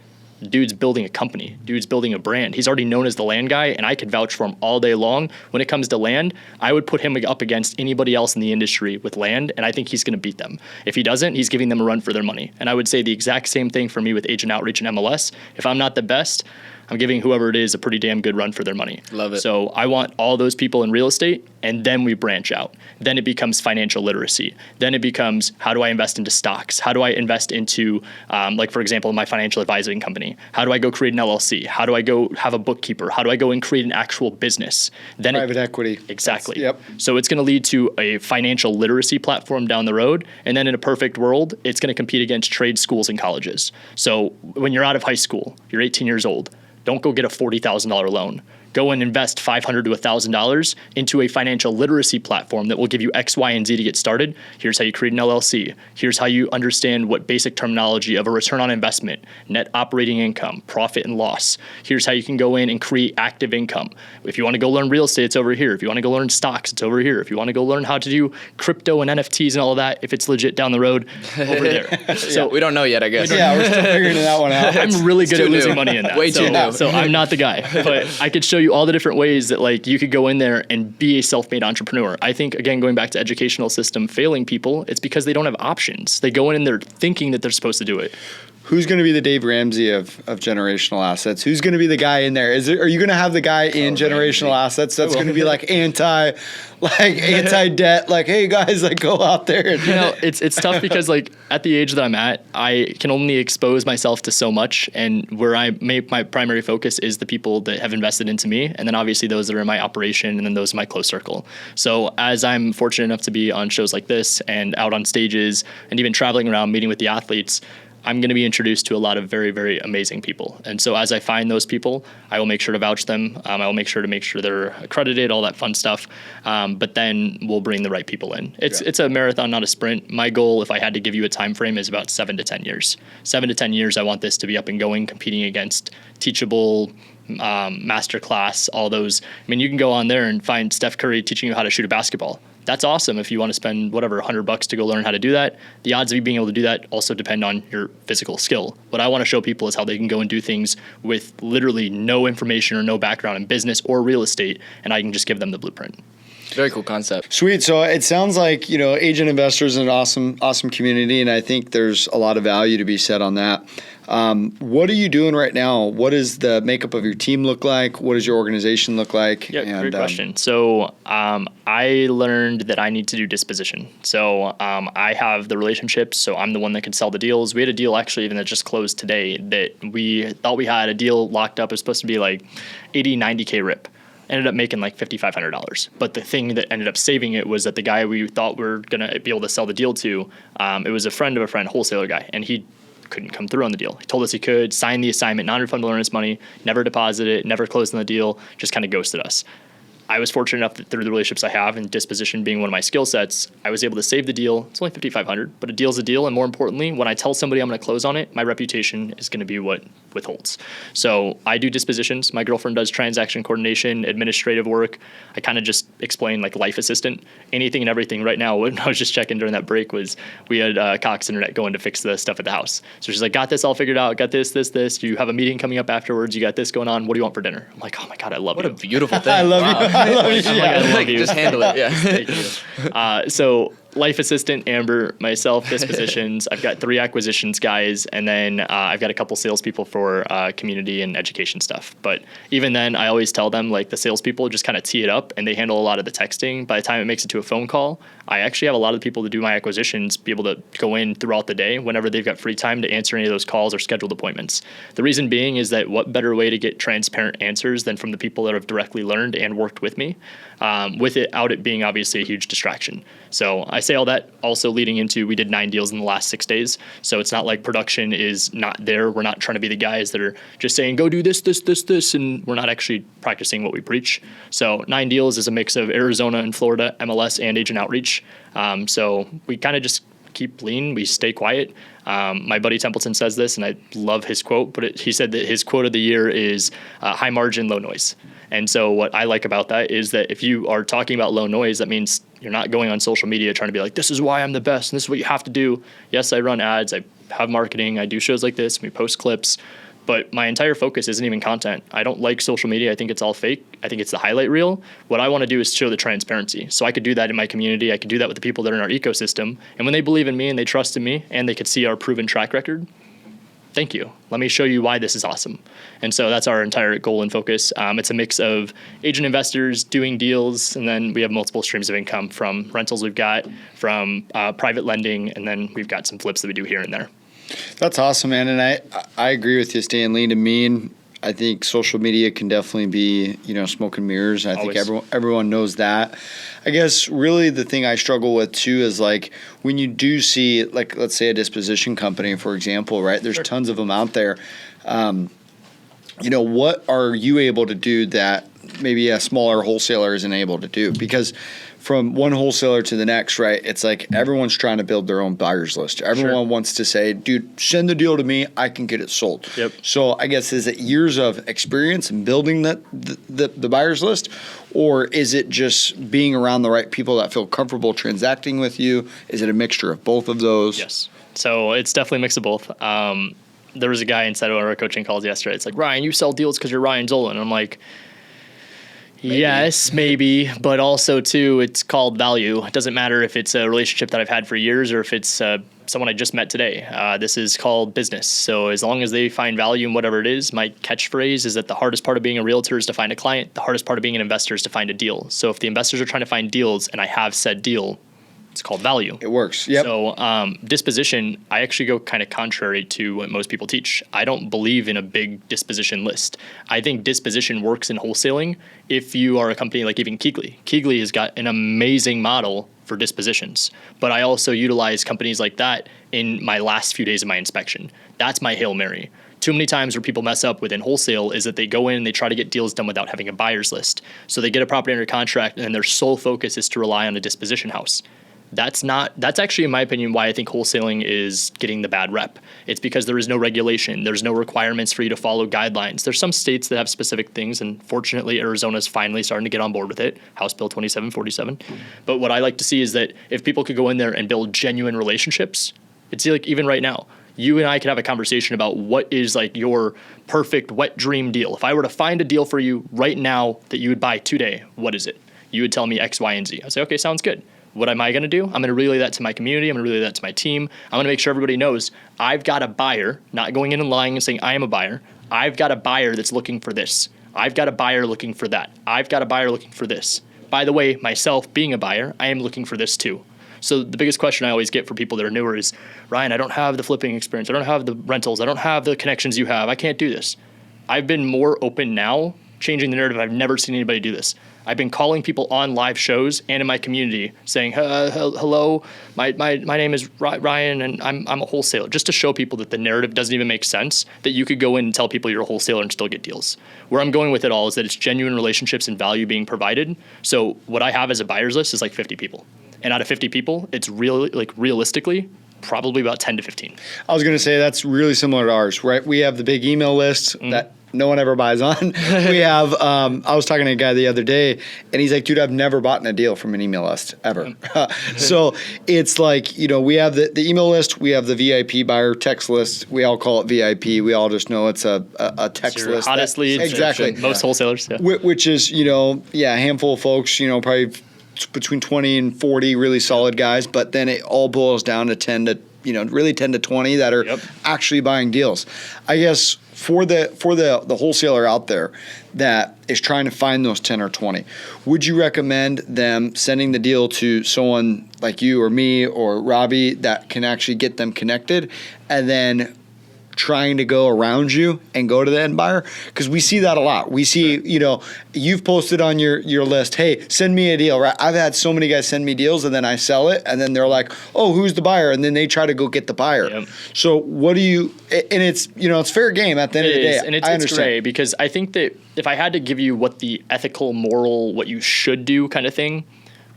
Dude's building a company. Dude's building a brand. He's already known as the land guy, and I could vouch for him all day long. When it comes to land, I would put him up against anybody else in the industry with land, and I think he's going to beat them. If he doesn't, he's giving them a run for their money. And I would say the exact same thing for me with agent outreach and MLS. If I'm not the best, I'm giving whoever it is a pretty damn good run for their money. Love it. So I want all those people in real estate, and then we branch out. Then it becomes financial literacy. Then it becomes, how do I invest into stocks? How do I invest into, like, for example, my financial advising company? How do I go create an LLC? How do I go have a bookkeeper? How do I go and create an actual business? Then Private equity. Exactly. Yep. So it's going to lead to a financial literacy platform down the road. And then in a perfect world, it's going to compete against trade schools and colleges. So when you're out of high school, you're 18 years old, don't go get a $40,000 loan. Go and invest $500 to $1,000 into a financial literacy platform that will give you X, Y, and Z to get started. Here's how you create an LLC. Here's how you understand what basic terminology of a return on investment, net operating income, profit and loss. Here's how you can go in and create active income. If you want to go learn real estate, it's over here. If you want to go learn stocks, it's over here. If you want to go learn how to do crypto and NFTs and all of that, if it's legit down the road, over there. So we don't know yet, I guess. Yeah, we're still figuring that one out. I'm really good too at losing new. money in that. Way too new. So I'm not the guy, but I could show you all the different ways that like you could go in there and be a self-made entrepreneur. I think, again, going back to educational system failing people, it's because they don't have options. They go in and they're thinking that they're supposed to do it. Who's going to be the Dave Ramsey of generational assets? Who's going to be the guy in there? Are you going to have the guy in generational assets that's going to be like anti-debt? Like, hey guys, like go out there. And You know, it's tough because like at the age that I'm at, I can only expose myself to so much, and where I make my primary focus is the people that have invested into me, and then obviously those that are in my operation, and then those in my close circle. So as I'm fortunate enough to be on shows like this and out on stages and even traveling around meeting with the athletes, I'm going to be introduced to a lot of very, very amazing people. And so as I find those people, I will make sure to vouch them. I will make sure they're accredited, all that fun stuff. But then we'll bring the right people in. It's a marathon, not a sprint. My goal, if I had to give you a time frame, is about 7 to 10 years. 7 to 10 years, I want this to be up and going, competing against Teachable, Masterclass, all those. I mean, you can go on there and find Steph Curry teaching you how to shoot a basketball. That's awesome if you want to spend whatever $100 to go learn how to do that. The odds of you being able to do that also depend on your physical skill. What I want to show people is how they can go and do things with literally no information or no background in business or real estate, and I can just give them the blueprint. Very cool concept. Sweet. So it sounds like, agent investors is an awesome community, and I think there's a lot of value to be said on that. What are you doing right now? What does the makeup of your team look like? What does your organization look like? Yeah, great question. So I learned that I need to do disposition. So I have the relationships, so I'm the one that can sell the deals. We had a deal actually even that just closed today that we thought we had a deal locked up. It was supposed to be like 80, 90K rip. Ended up making like $5,500. But the thing that ended up saving it was that the guy we thought we were going to be able to sell the deal to, it was a friend of a friend, wholesaler guy, and he couldn't come through on the deal. He told us he could, sign the assignment, non-refundable earnest money, never deposited it, never closed on the deal, just kind of ghosted us. I was fortunate enough that through the relationships I have and disposition being one of my skill sets, I was able to save the deal. It's only $5,500, but a deal's a deal. And more importantly, when I tell somebody I'm going to close on it, my reputation is going to be what withholds. So I do dispositions. My girlfriend does transaction coordination, administrative work. I kind of just explain like life assistant, anything and everything. Right now, when I was just checking during that break was we had Cox Internet going to fix the stuff at the house. So she's like, got this all figured out. Got this. You have a meeting coming up afterwards. You got this going on. What do you want for dinner? I'm like, oh my God, I love you. What a beautiful thing. I love you. I love you. I love you. Just handle it. Yeah. Thank you. So life assistant, Amber, myself, dispositions. I've got 3 acquisitions guys, and then I've got a couple salespeople for community and education stuff. But even then, I always tell them like the salespeople just kind of tee it up, and they handle a lot of the texting. By the time it makes it to a phone call, I actually have a lot of the people to do my acquisitions be able to go in throughout the day whenever they've got free time to answer any of those calls or scheduled appointments. The reason being is that what better way to get transparent answers than from the people that have directly learned and worked with me, without it being obviously a huge distraction. So I say all that also leading into we did 9 deals in the last 6 days. So it's not like production is not there. We're not trying to be the guys that are just saying, go do this, and we're not actually practicing what we preach. So 9 deals is a mix of Arizona and Florida, MLS and agent outreach. So we kind of just keep lean. We stay quiet. My buddy Templeton says this, and I love his quote, but he said that his quote of the year is high margin, low noise. And so what I like about that is that if you are talking about low noise, that means you're not going on social media trying to be like, this is why I'm the best and this is what you have to do. Yes, I run ads. I have marketing. I do shows like this. We post clips. But my entire focus isn't even content. I don't like social media. I think it's all fake. I think it's the highlight reel. What I want to do is show the transparency. So I could do that in my community. I could do that with the people that are in our ecosystem. And when they believe in me and they trust in me and they could see our proven track record, thank you. Let me show you why this is awesome. And so that's our entire goal and focus. It's a mix of agent investors doing deals, and then we have multiple streams of income from rentals we've got, from private lending, and then we've got some flips that we do here and there. That's awesome, man. And I agree with you, staying lean and mean. I think social media can definitely be, smoke and mirrors. I think everyone knows that. I guess really the thing I struggle with too is like when you do see, like, let's say a disposition company, for example, right? There's tons of them out there. What are you able to do that maybe a smaller wholesaler isn't able to do? Because from one wholesaler to the next, right, it's like everyone's trying to build their own buyer's list. Everyone wants to say, dude, send the deal to me. I can get it sold. Yep. So I guess, is it years of experience in building the buyer's list, or is it just being around the right people that feel comfortable transacting with you? Is it a mixture of both of those? Yes. So it's definitely a mix of both. There was a guy inside of one of our coaching calls yesterday. It's like, Ryan, you sell deals because you're Ryan Zolin. And I'm like, yes, maybe, but also too, it's called value. It doesn't matter if it's a relationship that I've had for years or if it's someone I just met today. This is called business. So as long as they find value in whatever it is, my catchphrase is that the hardest part of being a realtor is to find a client. The hardest part of being an investor is to find a deal. So if the investors are trying to find deals and I have said deal, it's called value. It works. Yep. So disposition, I actually go kind of contrary to what most people teach. I don't believe in a big disposition list. I think disposition works in wholesaling if you are a company like even Keegley. Keegley has got an amazing model for dispositions, but I also utilize companies like that in my last few days of my inspection. That's my Hail Mary. Too many times where people mess up within wholesale is that they go in and they try to get deals done without having a buyer's list. So they get a property under contract and their sole focus is to rely on a disposition house. That's actually, in my opinion, why I think wholesaling is getting the bad rep. It's because there is no regulation. There's no requirements for you to follow guidelines. There's some states that have specific things, and fortunately, Arizona's finally starting to get on board with it, House Bill 2747. But what I like to see is that if people could go in there and build genuine relationships, it's like even right now, you and I could have a conversation about what is like your perfect wet dream deal. If I were to find a deal for you right now that you would buy today, what is it? You would tell me X, Y, and Z. I'd say, okay, sounds good. What am I going to do? I'm going to relay that to my community. I'm going to relay that to my team. I'm going to make sure everybody knows I've got a buyer, not going in and lying and saying I am a buyer. I've got a buyer that's looking for this. I've got a buyer looking for that. I've got a buyer looking for this. By the way, myself being a buyer, I am looking for this too. So the biggest question I always get for people that are newer is, Ryan, I don't have the flipping experience. I don't have the rentals. I don't have the connections you have. I can't do this. I've been more open now, changing the narrative. I've never seen anybody do this. I've been calling people on live shows and in my community saying, hello, my name is Ryan and I'm a wholesaler, just to show people that the narrative doesn't even make sense, that you could go in and tell people you're a wholesaler and still get deals. Where I'm going with it all is that it's genuine relationships and value being provided. So what I have as a buyer's list is like 50 people. And out of 50 people, it's really, like, realistically, probably about 10 to 15. I was going to say that's really similar to ours, right? We have the big email list that no one ever buys on. We have, I was talking to a guy the other day, and he's like, dude, I've never bought a deal from an email list ever. So it's like, you know, we have the email list, we have the VIP buyer text list. We all call it VIP. We all just know it's a text list. Hottest leads. Exactly. Most wholesalers. Yeah. Which is, you know, a handful of folks, you know, probably between 20 and 40 really solid guys, but then it all boils down to 10 to 20 that are actually buying deals. I guess for the wholesaler out there that is trying to find those 10 or 20, would you recommend them sending the deal to someone like you or me or Robbie that can actually get them connected, and then trying to go around you and go to the end buyer? Because we see that a lot. We see, you know, you've posted on your list, hey, send me a deal, right? I've had so many guys send me deals and then I sell it and then they're like, oh, who's the buyer? And then they try to go get the buyer. Yep. So what do you, and it's, you know, it's fair game at the end of the day. And it's gray, because I think that if I had to give you what the ethical, moral, what you should do kind of thing,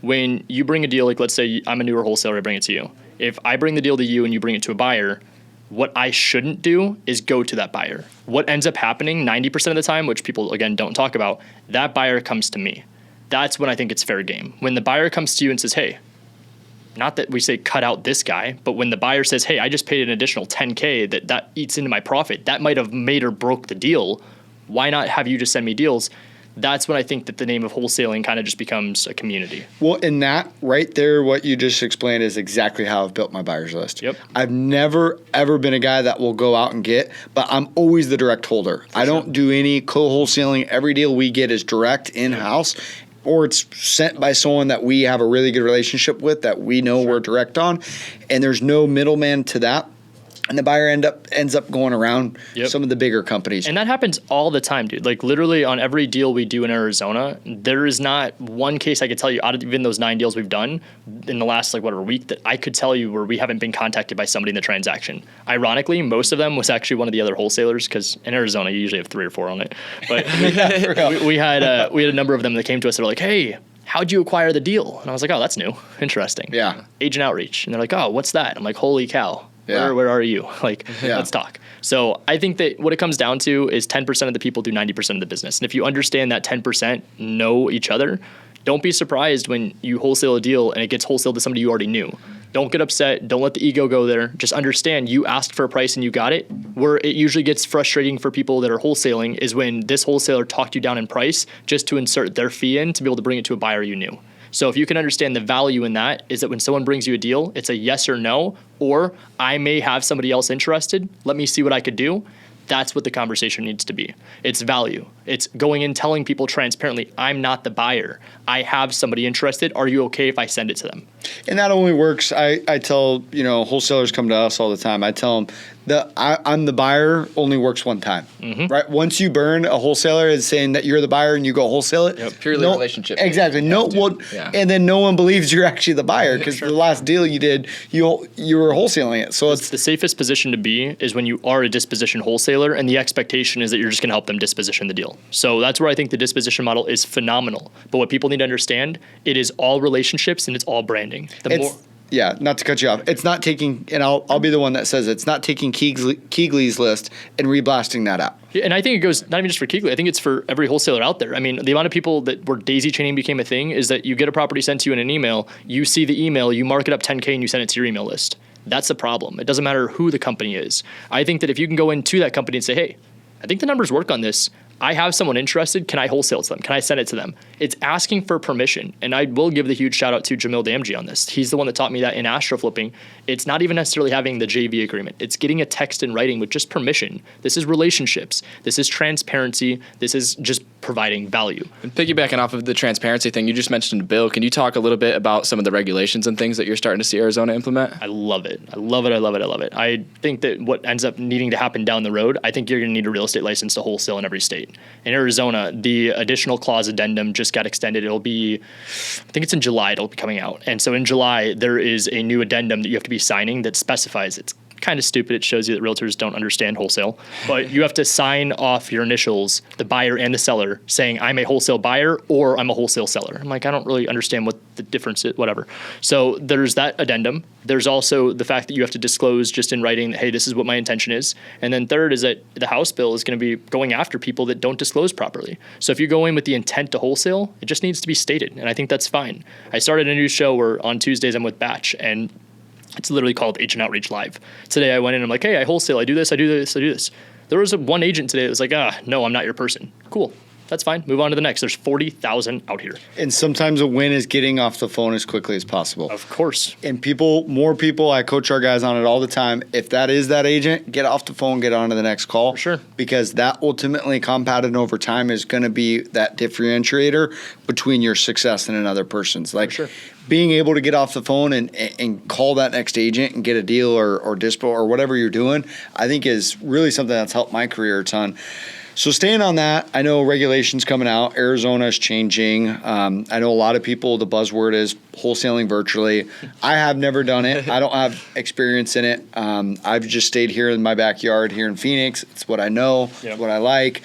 when you bring a deal, like let's say I'm a newer wholesaler, I bring it to you. If I bring the deal to you and you bring it to a buyer, what I shouldn't do is go to that buyer. What ends up happening 90% of the time, which people, again, don't talk about, that buyer comes to me. That's when I think it's fair game. When the buyer comes to you and says, hey, not that we say cut out this guy, but when the buyer says, hey, I just paid an additional $10K that eats into my profit, that might have made or broke the deal. Why not have you just send me deals? That's when I think that the name of wholesaling kind of just becomes a community. Well, in that right there, what you just explained is exactly how I've built my buyer's list. Yep. I've never, ever been a guy that will go out and get, but I'm always the direct holder. I don't do any co-wholesaling. Every deal we get is direct in-house, or it's sent by someone that we have a really good relationship with that we know we're direct on, and there's no middleman to that. And the buyer ends up going around some of the bigger companies. And that happens all the time, dude. Like literally on every deal we do in Arizona, there is not one case I could tell you out of even those 9 deals we've done in the last week that I could tell you where we haven't been contacted by somebody in the transaction. Ironically, most of them was actually one of the other wholesalers, because in Arizona you usually have 3 or 4 on it. But we had a number of them that came to us that were like, hey, how'd you acquire the deal? And I was like, oh, that's new. Interesting. Yeah. Agent outreach. And they're like, oh, what's that? I'm like, holy cow. Yeah. Where are you? Like, let's talk. So I think that what it comes down to is 10% of the people do 90% of the business. And if you understand that 10% know each other, don't be surprised when you wholesale a deal and it gets wholesaled to somebody you already knew. Don't get upset. Don't let the ego go there. Just understand you asked for a price and you got it. Where it usually gets frustrating for people that are wholesaling is when this wholesaler talked you down in price just to insert their fee in to be able to bring it to a buyer you knew. So if you can understand the value in that is that when someone brings you a deal, it's a yes or no, or I may have somebody else interested. Let me see what I could do. That's what the conversation needs to be. It's value. It's going in telling people transparently, I'm not the buyer. I have somebody interested. Are you okay if I send it to them? And that only works. I tell, wholesalers come to us all the time. I tell them I'm the buyer only works one time, right? Once you burn a wholesaler is saying that you're the buyer and you go wholesale it. Purely relationship. Exactly. And then no one believes you're actually the buyer because the last deal you did, you were wholesaling it. So it's the safest position to be is when you are a disposition wholesaler and the expectation is that you're just going to help them disposition the deal. So that's where I think the disposition model is phenomenal. But what people need to understand, it is all relationships and it's all branding. Yeah, not to cut you off. It's not taking, and I'll be the one that says it's not taking Keegley's list and reblasting that out. Yeah, and I think it goes not even just for Keegley. I think it's for every wholesaler out there. I mean, the amount of people where daisy chaining became a thing is that you get a property sent to you in an email, you see the email, you mark it up $10K and you send it to your email list. That's the problem. It doesn't matter who the company is. I think that if you can go into that company and say, hey, I think the numbers work on this. I have someone interested. Can I wholesale to them? Can I send it to them? It's asking for permission. And I will give the huge shout out to Jamil Damji on this. He's the one that taught me that in astro flipping. It's not even necessarily having the JV agreement. It's getting a text in writing with just permission. This is relationships. This is transparency. This is just providing value. And piggybacking off of the transparency thing, you just mentioned a bill. Can you talk a little bit about some of the regulations and things that you're starting to see Arizona implement? I love it. I love it. I think that what ends up needing to happen down the road, I think you're going to need a real estate license to wholesale in every state. In Arizona, the additional clause addendum just got extended. It'll be, I think it's in July, it'll be coming out. And so in July, there is a new addendum that you have to be signing that specifies it's kind of stupid. It shows you that realtors don't understand wholesale, but you have to sign off your initials, the buyer and the seller, saying I'm a wholesale buyer or I'm a wholesale seller. I'm like, I don't really understand what the difference is, whatever. So there's that addendum. There's also the fact that you have to disclose just in writing that, hey, this is what my intention is. And then third is that the House bill is going to be going after people that don't disclose properly. So if you go in with the intent to wholesale, it just needs to be stated. And I think that's fine. I started a new show where on Tuesdays I'm with Batch, and it's literally called Agent Outreach Live. Today I went in and I'm like, hey, I wholesale, I do this. There was one agent today that was like, no, I'm not your person. Cool. That's fine. Move on to the next. There's 40,000 out here. And sometimes a win is getting off the phone as quickly as possible. Of course. And more people, I coach our guys on it all the time. If that is that agent, get off the phone, get on to the next call. For sure. Because that ultimately compounded over time is going to be that differentiator between your success and another person's. Like, for sure. Being able to get off the phone and call that next agent and get a deal or dispo or whatever you're doing, I think is really something that's helped my career a ton. So staying on that, I know regulations coming out. Arizona is changing. I know a lot of people, the buzzword is wholesaling virtually. I have never done it. I don't have experience in it. I've just stayed here in my backyard here in Phoenix. It's what I know, It's what I like.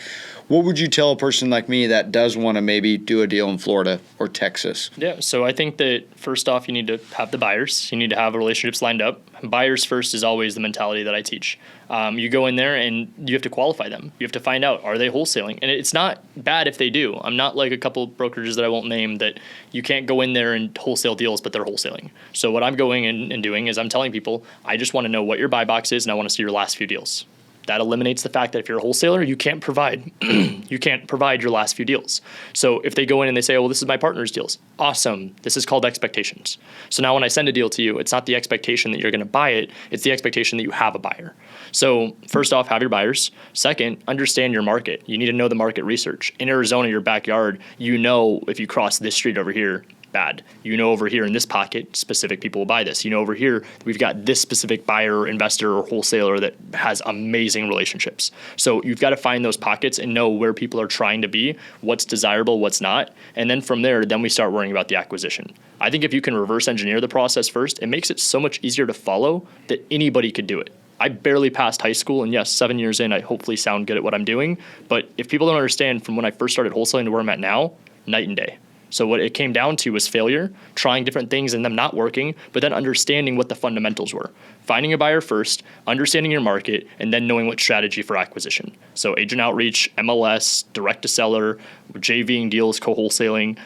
What would you tell a person like me that does want to maybe do a deal in Florida or Texas? Yeah, so I think that first off, you need to have the buyers. You need to have relationships lined up. Buyers first is always the mentality that I teach. You go in there and you have to qualify them. You have to find out, are they wholesaling? And it's not bad if they do. I'm not like a couple brokerages that I won't name that you can't go in there and wholesale deals, but they're wholesaling. So what I'm going in and doing is I'm telling people, I just want to know what your buy box is and I want to see your last few deals. That eliminates the fact that if you're a wholesaler, you can't provide your last few deals. So if they go in and they say, oh, well, this is my partner's deals. Awesome. This is called expectations. So now when I send a deal to you, it's not the expectation that you're going to buy it. It's the expectation that you have a buyer. So first off, have your buyers. Second, understand your market. You need to know the market research. In Arizona, your backyard, you know if you cross this street over here, bad. You know over here in this pocket, specific people will buy this. You know over here, we've got this specific buyer, investor, or wholesaler that has amazing relationships. So you've got to find those pockets and know where people are trying to be, what's desirable, what's not. And then from there, then we start worrying about the acquisition. I think if you can reverse engineer the process first, it makes it so much easier to follow that anybody could do it. I barely passed high school, and yes, 7 years in, I hopefully sound good at what I'm doing. But if people don't understand from when I first started wholesaling to where I'm at now, night and day. So what it came down to was failure, trying different things and them not working, but then understanding what the fundamentals were. Finding a buyer first, understanding your market, and then knowing what strategy for acquisition. So agent outreach, MLS, direct to seller, JVing deals, co-wholesaling.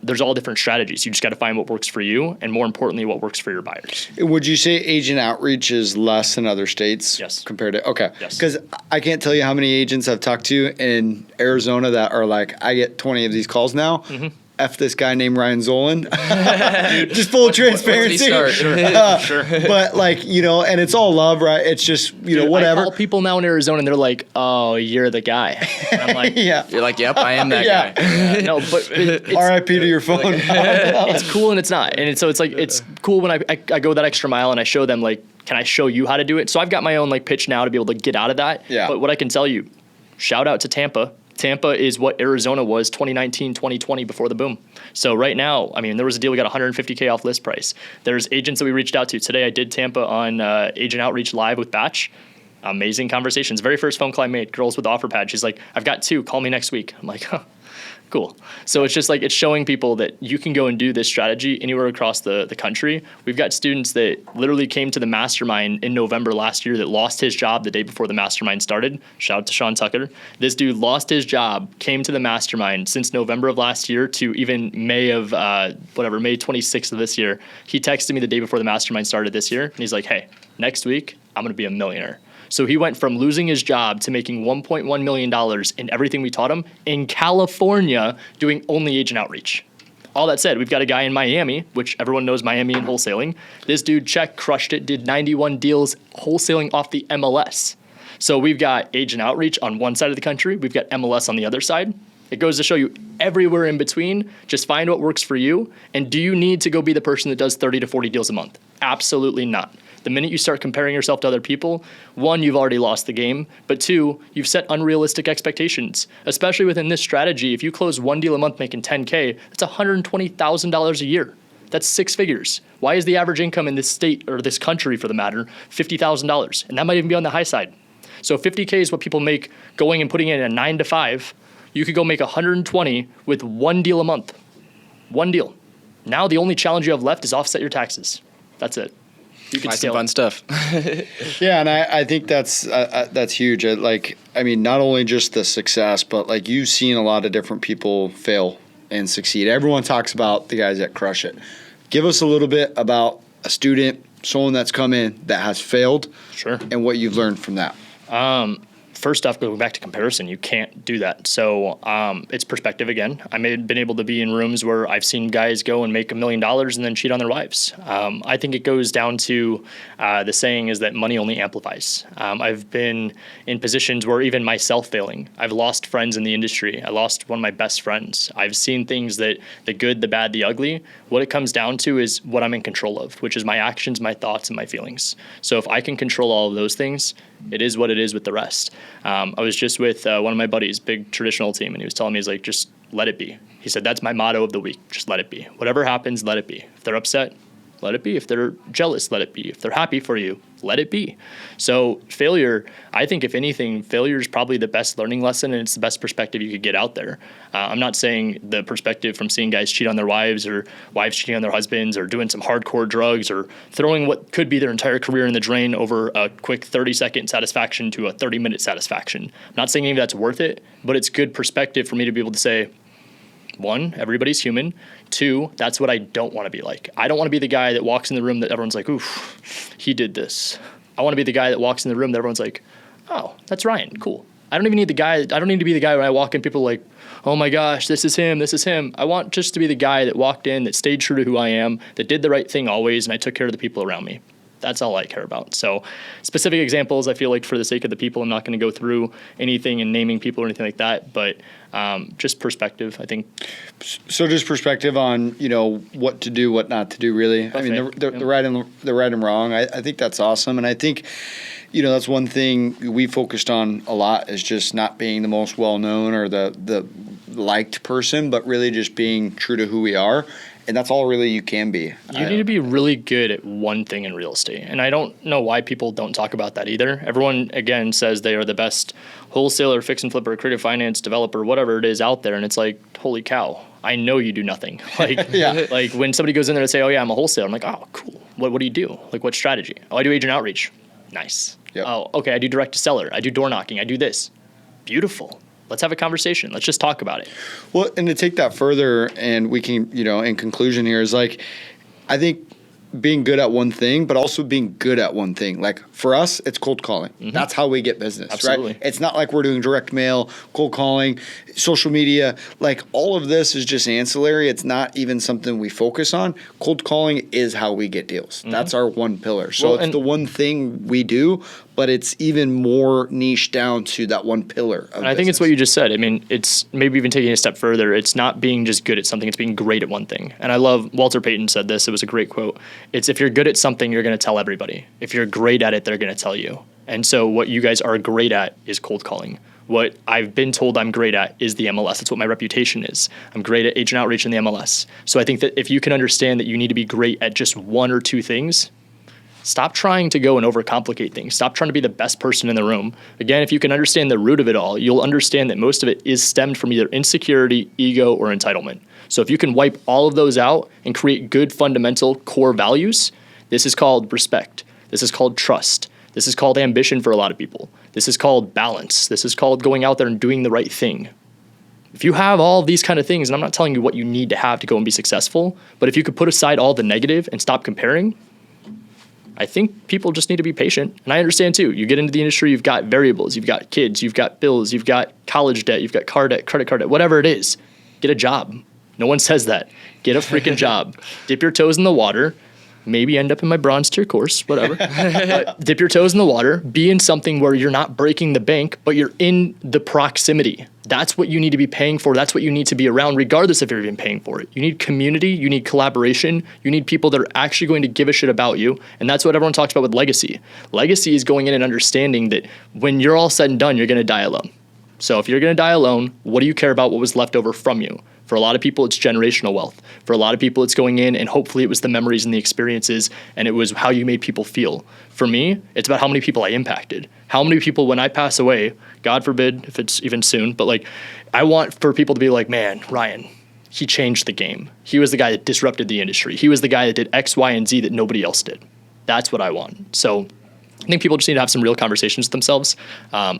There's all different strategies. You just got to find what works for you, and more importantly, what works for your buyers. Would you say agent outreach is less in other states? Yes. Compared to, okay. Yes. Because I can't tell you how many agents I've talked to in Arizona that are like, I get 20 of these calls now. Mm-hmm. F this guy named Ryan Zolin. Just full transparency. Sure. But like, and it's all love, right? It's just, whatever. I call people now in Arizona and they're like, oh, you're the guy. And I'm like, yeah. You're like, yep, I am that guy. No, but it's RIP to your phone. It's cool and it's not. And so it's like, it's cool when I go that extra mile and I show them like, can I show you how to do it? So I've got my own like pitch now to be able to get out of that. Yeah. But what I can tell you, shout out to Tampa. Tampa is what Arizona was 2019, 2020 before the boom. So right now, I mean, there was a deal we got $150K off list price. There's agents that we reached out to. Today I did Tampa on Agent Outreach Live with Batch. Amazing conversations. Very first phone call I made, girls with the offer pad. She's like, I've got 2, call me next week. I'm like, huh. Cool. So it's just like, it's showing people that you can go and do this strategy anywhere across the country. We've got students that literally came to the mastermind in November last year that lost his job the day before the mastermind started. Shout out to Sean Tucker. This dude lost his job, came to the mastermind since November of last year to even May 26th of this year. He texted me the day before the mastermind started this year. And he's like, hey, next week, I'm going to be a millionaire. So he went from losing his job to making $1.1 million in everything we taught him in California doing only agent outreach. All that said, we've got a guy in Miami, which everyone knows Miami and wholesaling. This dude crushed it, did 91 deals wholesaling off the MLS. So we've got agent outreach on one side of the country. We've got MLS on the other side. It goes to show you everywhere in between, just find what works for you. And do you need to go be the person that does 30 to 40 deals a month? Absolutely not. The minute you start comparing yourself to other people, one, you've already lost the game, but two, you've set unrealistic expectations. Especially within this strategy, if you close one deal a month making $10K, that's $120,000 a year. That's 6 figures. Why is the average income in this state, or this country for the matter, $50,000? And that might even be on the high side. So 50K is what people make going and putting in a 9 to 5. You could go make 120 with one deal a month. One deal. Now the only challenge you have left is offset your taxes. That's it. You can Buy some fun stuff. Yeah, and I think that's huge. Not only just the success, but like you've seen a lot of different people fail and succeed. Everyone talks about the guys that crush it. Give us a little bit about a student, someone that's come in that has failed, sure, and what you've learned from that. First off, going back to comparison, you can't do that. So it's perspective again. I've been able to be in rooms where I've seen guys go and make $1 million and then cheat on their wives. I think it goes down to the saying is that money only amplifies. I've been in positions where even myself failing, I've lost friends in the industry. I lost one of my best friends. I've seen things that the good, the bad, the ugly. What it comes down to is what I'm in control of, which is my actions, my thoughts, and my feelings. So if I can control all of those things, it is what it is with the rest. I was just with one of my buddies, big traditional team, and he was telling me, he's like, just let it be. He said, that's my motto of the week. Just let it be. Whatever happens, let it be. If they're upset, let it be. If they're jealous, let it be. If they're happy for you, let it be. So failure, I think if anything, failure is probably the best learning lesson, and it's the best perspective you could get out there. I'm not saying the perspective from seeing guys cheat on their wives or wives cheating on their husbands or doing some hardcore drugs or throwing what could be their entire career in the drain over a quick 30-second satisfaction to a 30-minute satisfaction. I'm not saying any of that's worth it, but it's good perspective for me to be able to say, one, everybody's human. Two, that's what I don't want to be like. I don't want to be the guy that walks in the room that everyone's like, oof, he did this. I want to be the guy that walks in the room that everyone's like, oh, that's Ryan, cool. I don't need to be the guy when I walk in, people are like, oh my gosh, this is him. I want just to be the guy that walked in, that stayed true to who I am, that did the right thing always, and I took care of the people around me. That's all I care about. So specific examples, I feel like for the sake of the people, I'm not going to go through anything and naming people or anything like that, but just perspective, I think. So just perspective on, what to do, what not to do, really. Okay. I mean, the right and wrong. I think that's awesome. And I think, that's one thing we focused on a lot is just not being the most well-known or the liked person, but really just being true to who we are. And that's all really you can be. You need to be really good at one thing in real estate. And I don't know why people don't talk about that either. Everyone, again, says they are the best wholesaler, fix and flipper, creative finance, developer, whatever it is out there. And it's like, holy cow, I know you do nothing. Like, yeah. Like when somebody goes in there and say, oh yeah, I'm a wholesaler. I'm like, oh, cool. What do you do? Like what strategy? Oh, I do agent outreach. Nice. Yep. Oh, okay. I do direct to seller. I do door knocking. I do this. Beautiful. Let's have a conversation. Let's just talk about it. Well, and to take that further, and we can, in conclusion here is like, I think being good at one thing, but also being good at one thing. Like for us, it's cold calling. Mm-hmm. That's how we get business, Absolutely. Right? It's not like we're doing direct mail, cold calling, social media. Like all of this is just ancillary. It's not even something we focus on. Cold calling is how we get deals. Mm-hmm. That's our one pillar. So it's the one thing we do, but it's even more niche down to that one pillar of I think it's what you just said. I mean, it's maybe even taking a step further. It's not being just good at something. It's being great at one thing. And I love, Walter Payton said this. It was a great quote. It's if you're good at something, you're going to tell everybody. If you're great at it, they're going to tell you. And so what you guys are great at is cold calling. What I've been told I'm great at is the MLS. That's what my reputation is. I'm great at agent outreach in the MLS. So I think that if you can understand that you need to be great at just one or two things, stop trying to go and overcomplicate things. Stop trying to be the best person in the room. Again, if you can understand the root of it all, you'll understand that most of it is stemmed from either insecurity, ego, or entitlement. So if you can wipe all of those out and create good fundamental core values, this is called respect. This is called trust. This is called ambition for a lot of people. This is called balance. This is called going out there and doing the right thing. If you have all these kind of things, and I'm not telling you what you need to have to go and be successful, but if you could put aside all the negative and stop comparing, I think people just need to be patient. And I understand too. You get into the industry, you've got variables, you've got kids, you've got bills, you've got college debt, you've got car debt, credit card debt, whatever it is. Get a job. No one says that. Get a freaking job. Dip your toes in the water. maybe end up in my bronze tier course, whatever. Dip your toes in the water, be in something where you're not breaking the bank, but you're in the proximity. That's what you need to be paying for. That's what you need to be around, regardless if you're even paying for it. You need community, you need collaboration, you need people that are actually going to give a shit about you. And that's what everyone talks about with legacy. Legacy is going in and understanding that when you're all said and done, you're going to die alone. So if you're going to die alone, what do you care about what was left over from you? For a lot of people, it's generational wealth. For a lot of people, it's going in and hopefully it was the memories and the experiences and it was how you made people feel. For me, it's about how many people I impacted. How many people, when I pass away, God forbid if it's even soon, but like I want for people to be like, man, Ryan, he changed the game. He was the guy that disrupted the industry. He was the guy that did X, Y, and Z that nobody else did. That's what I want. So I think people just need to have some real conversations with themselves.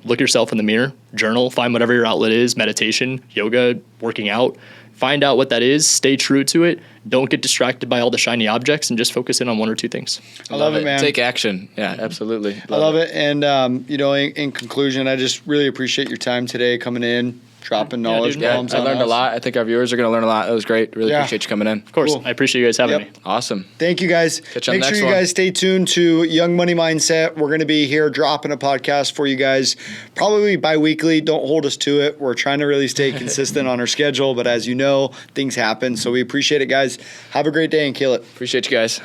Look yourself in the mirror, journal, find whatever your outlet is, meditation, yoga, working out. Find out what that is, stay true to it. Don't get distracted by all the shiny objects and just focus in on one or two things. I love it, man. Take action. Yeah, absolutely. I love it. And, in conclusion, I just really appreciate your time today coming in, dropping knowledge bombs on I learned us. a lot. I think our viewers are going to learn a lot. It was great. Really appreciate you coming in. Of course. Cool. I appreciate you guys having me. Awesome. Thank you, guys. Catch you on Make the sure next you one. guys stay tuned to Young Money Mindset. We're going to be here dropping a podcast for you guys probably bi-weekly. Don't hold us to it. We're trying to really stay consistent on our schedule, but as you know, things happen. So we appreciate it, guys. Have a great day and kill it. Appreciate you guys.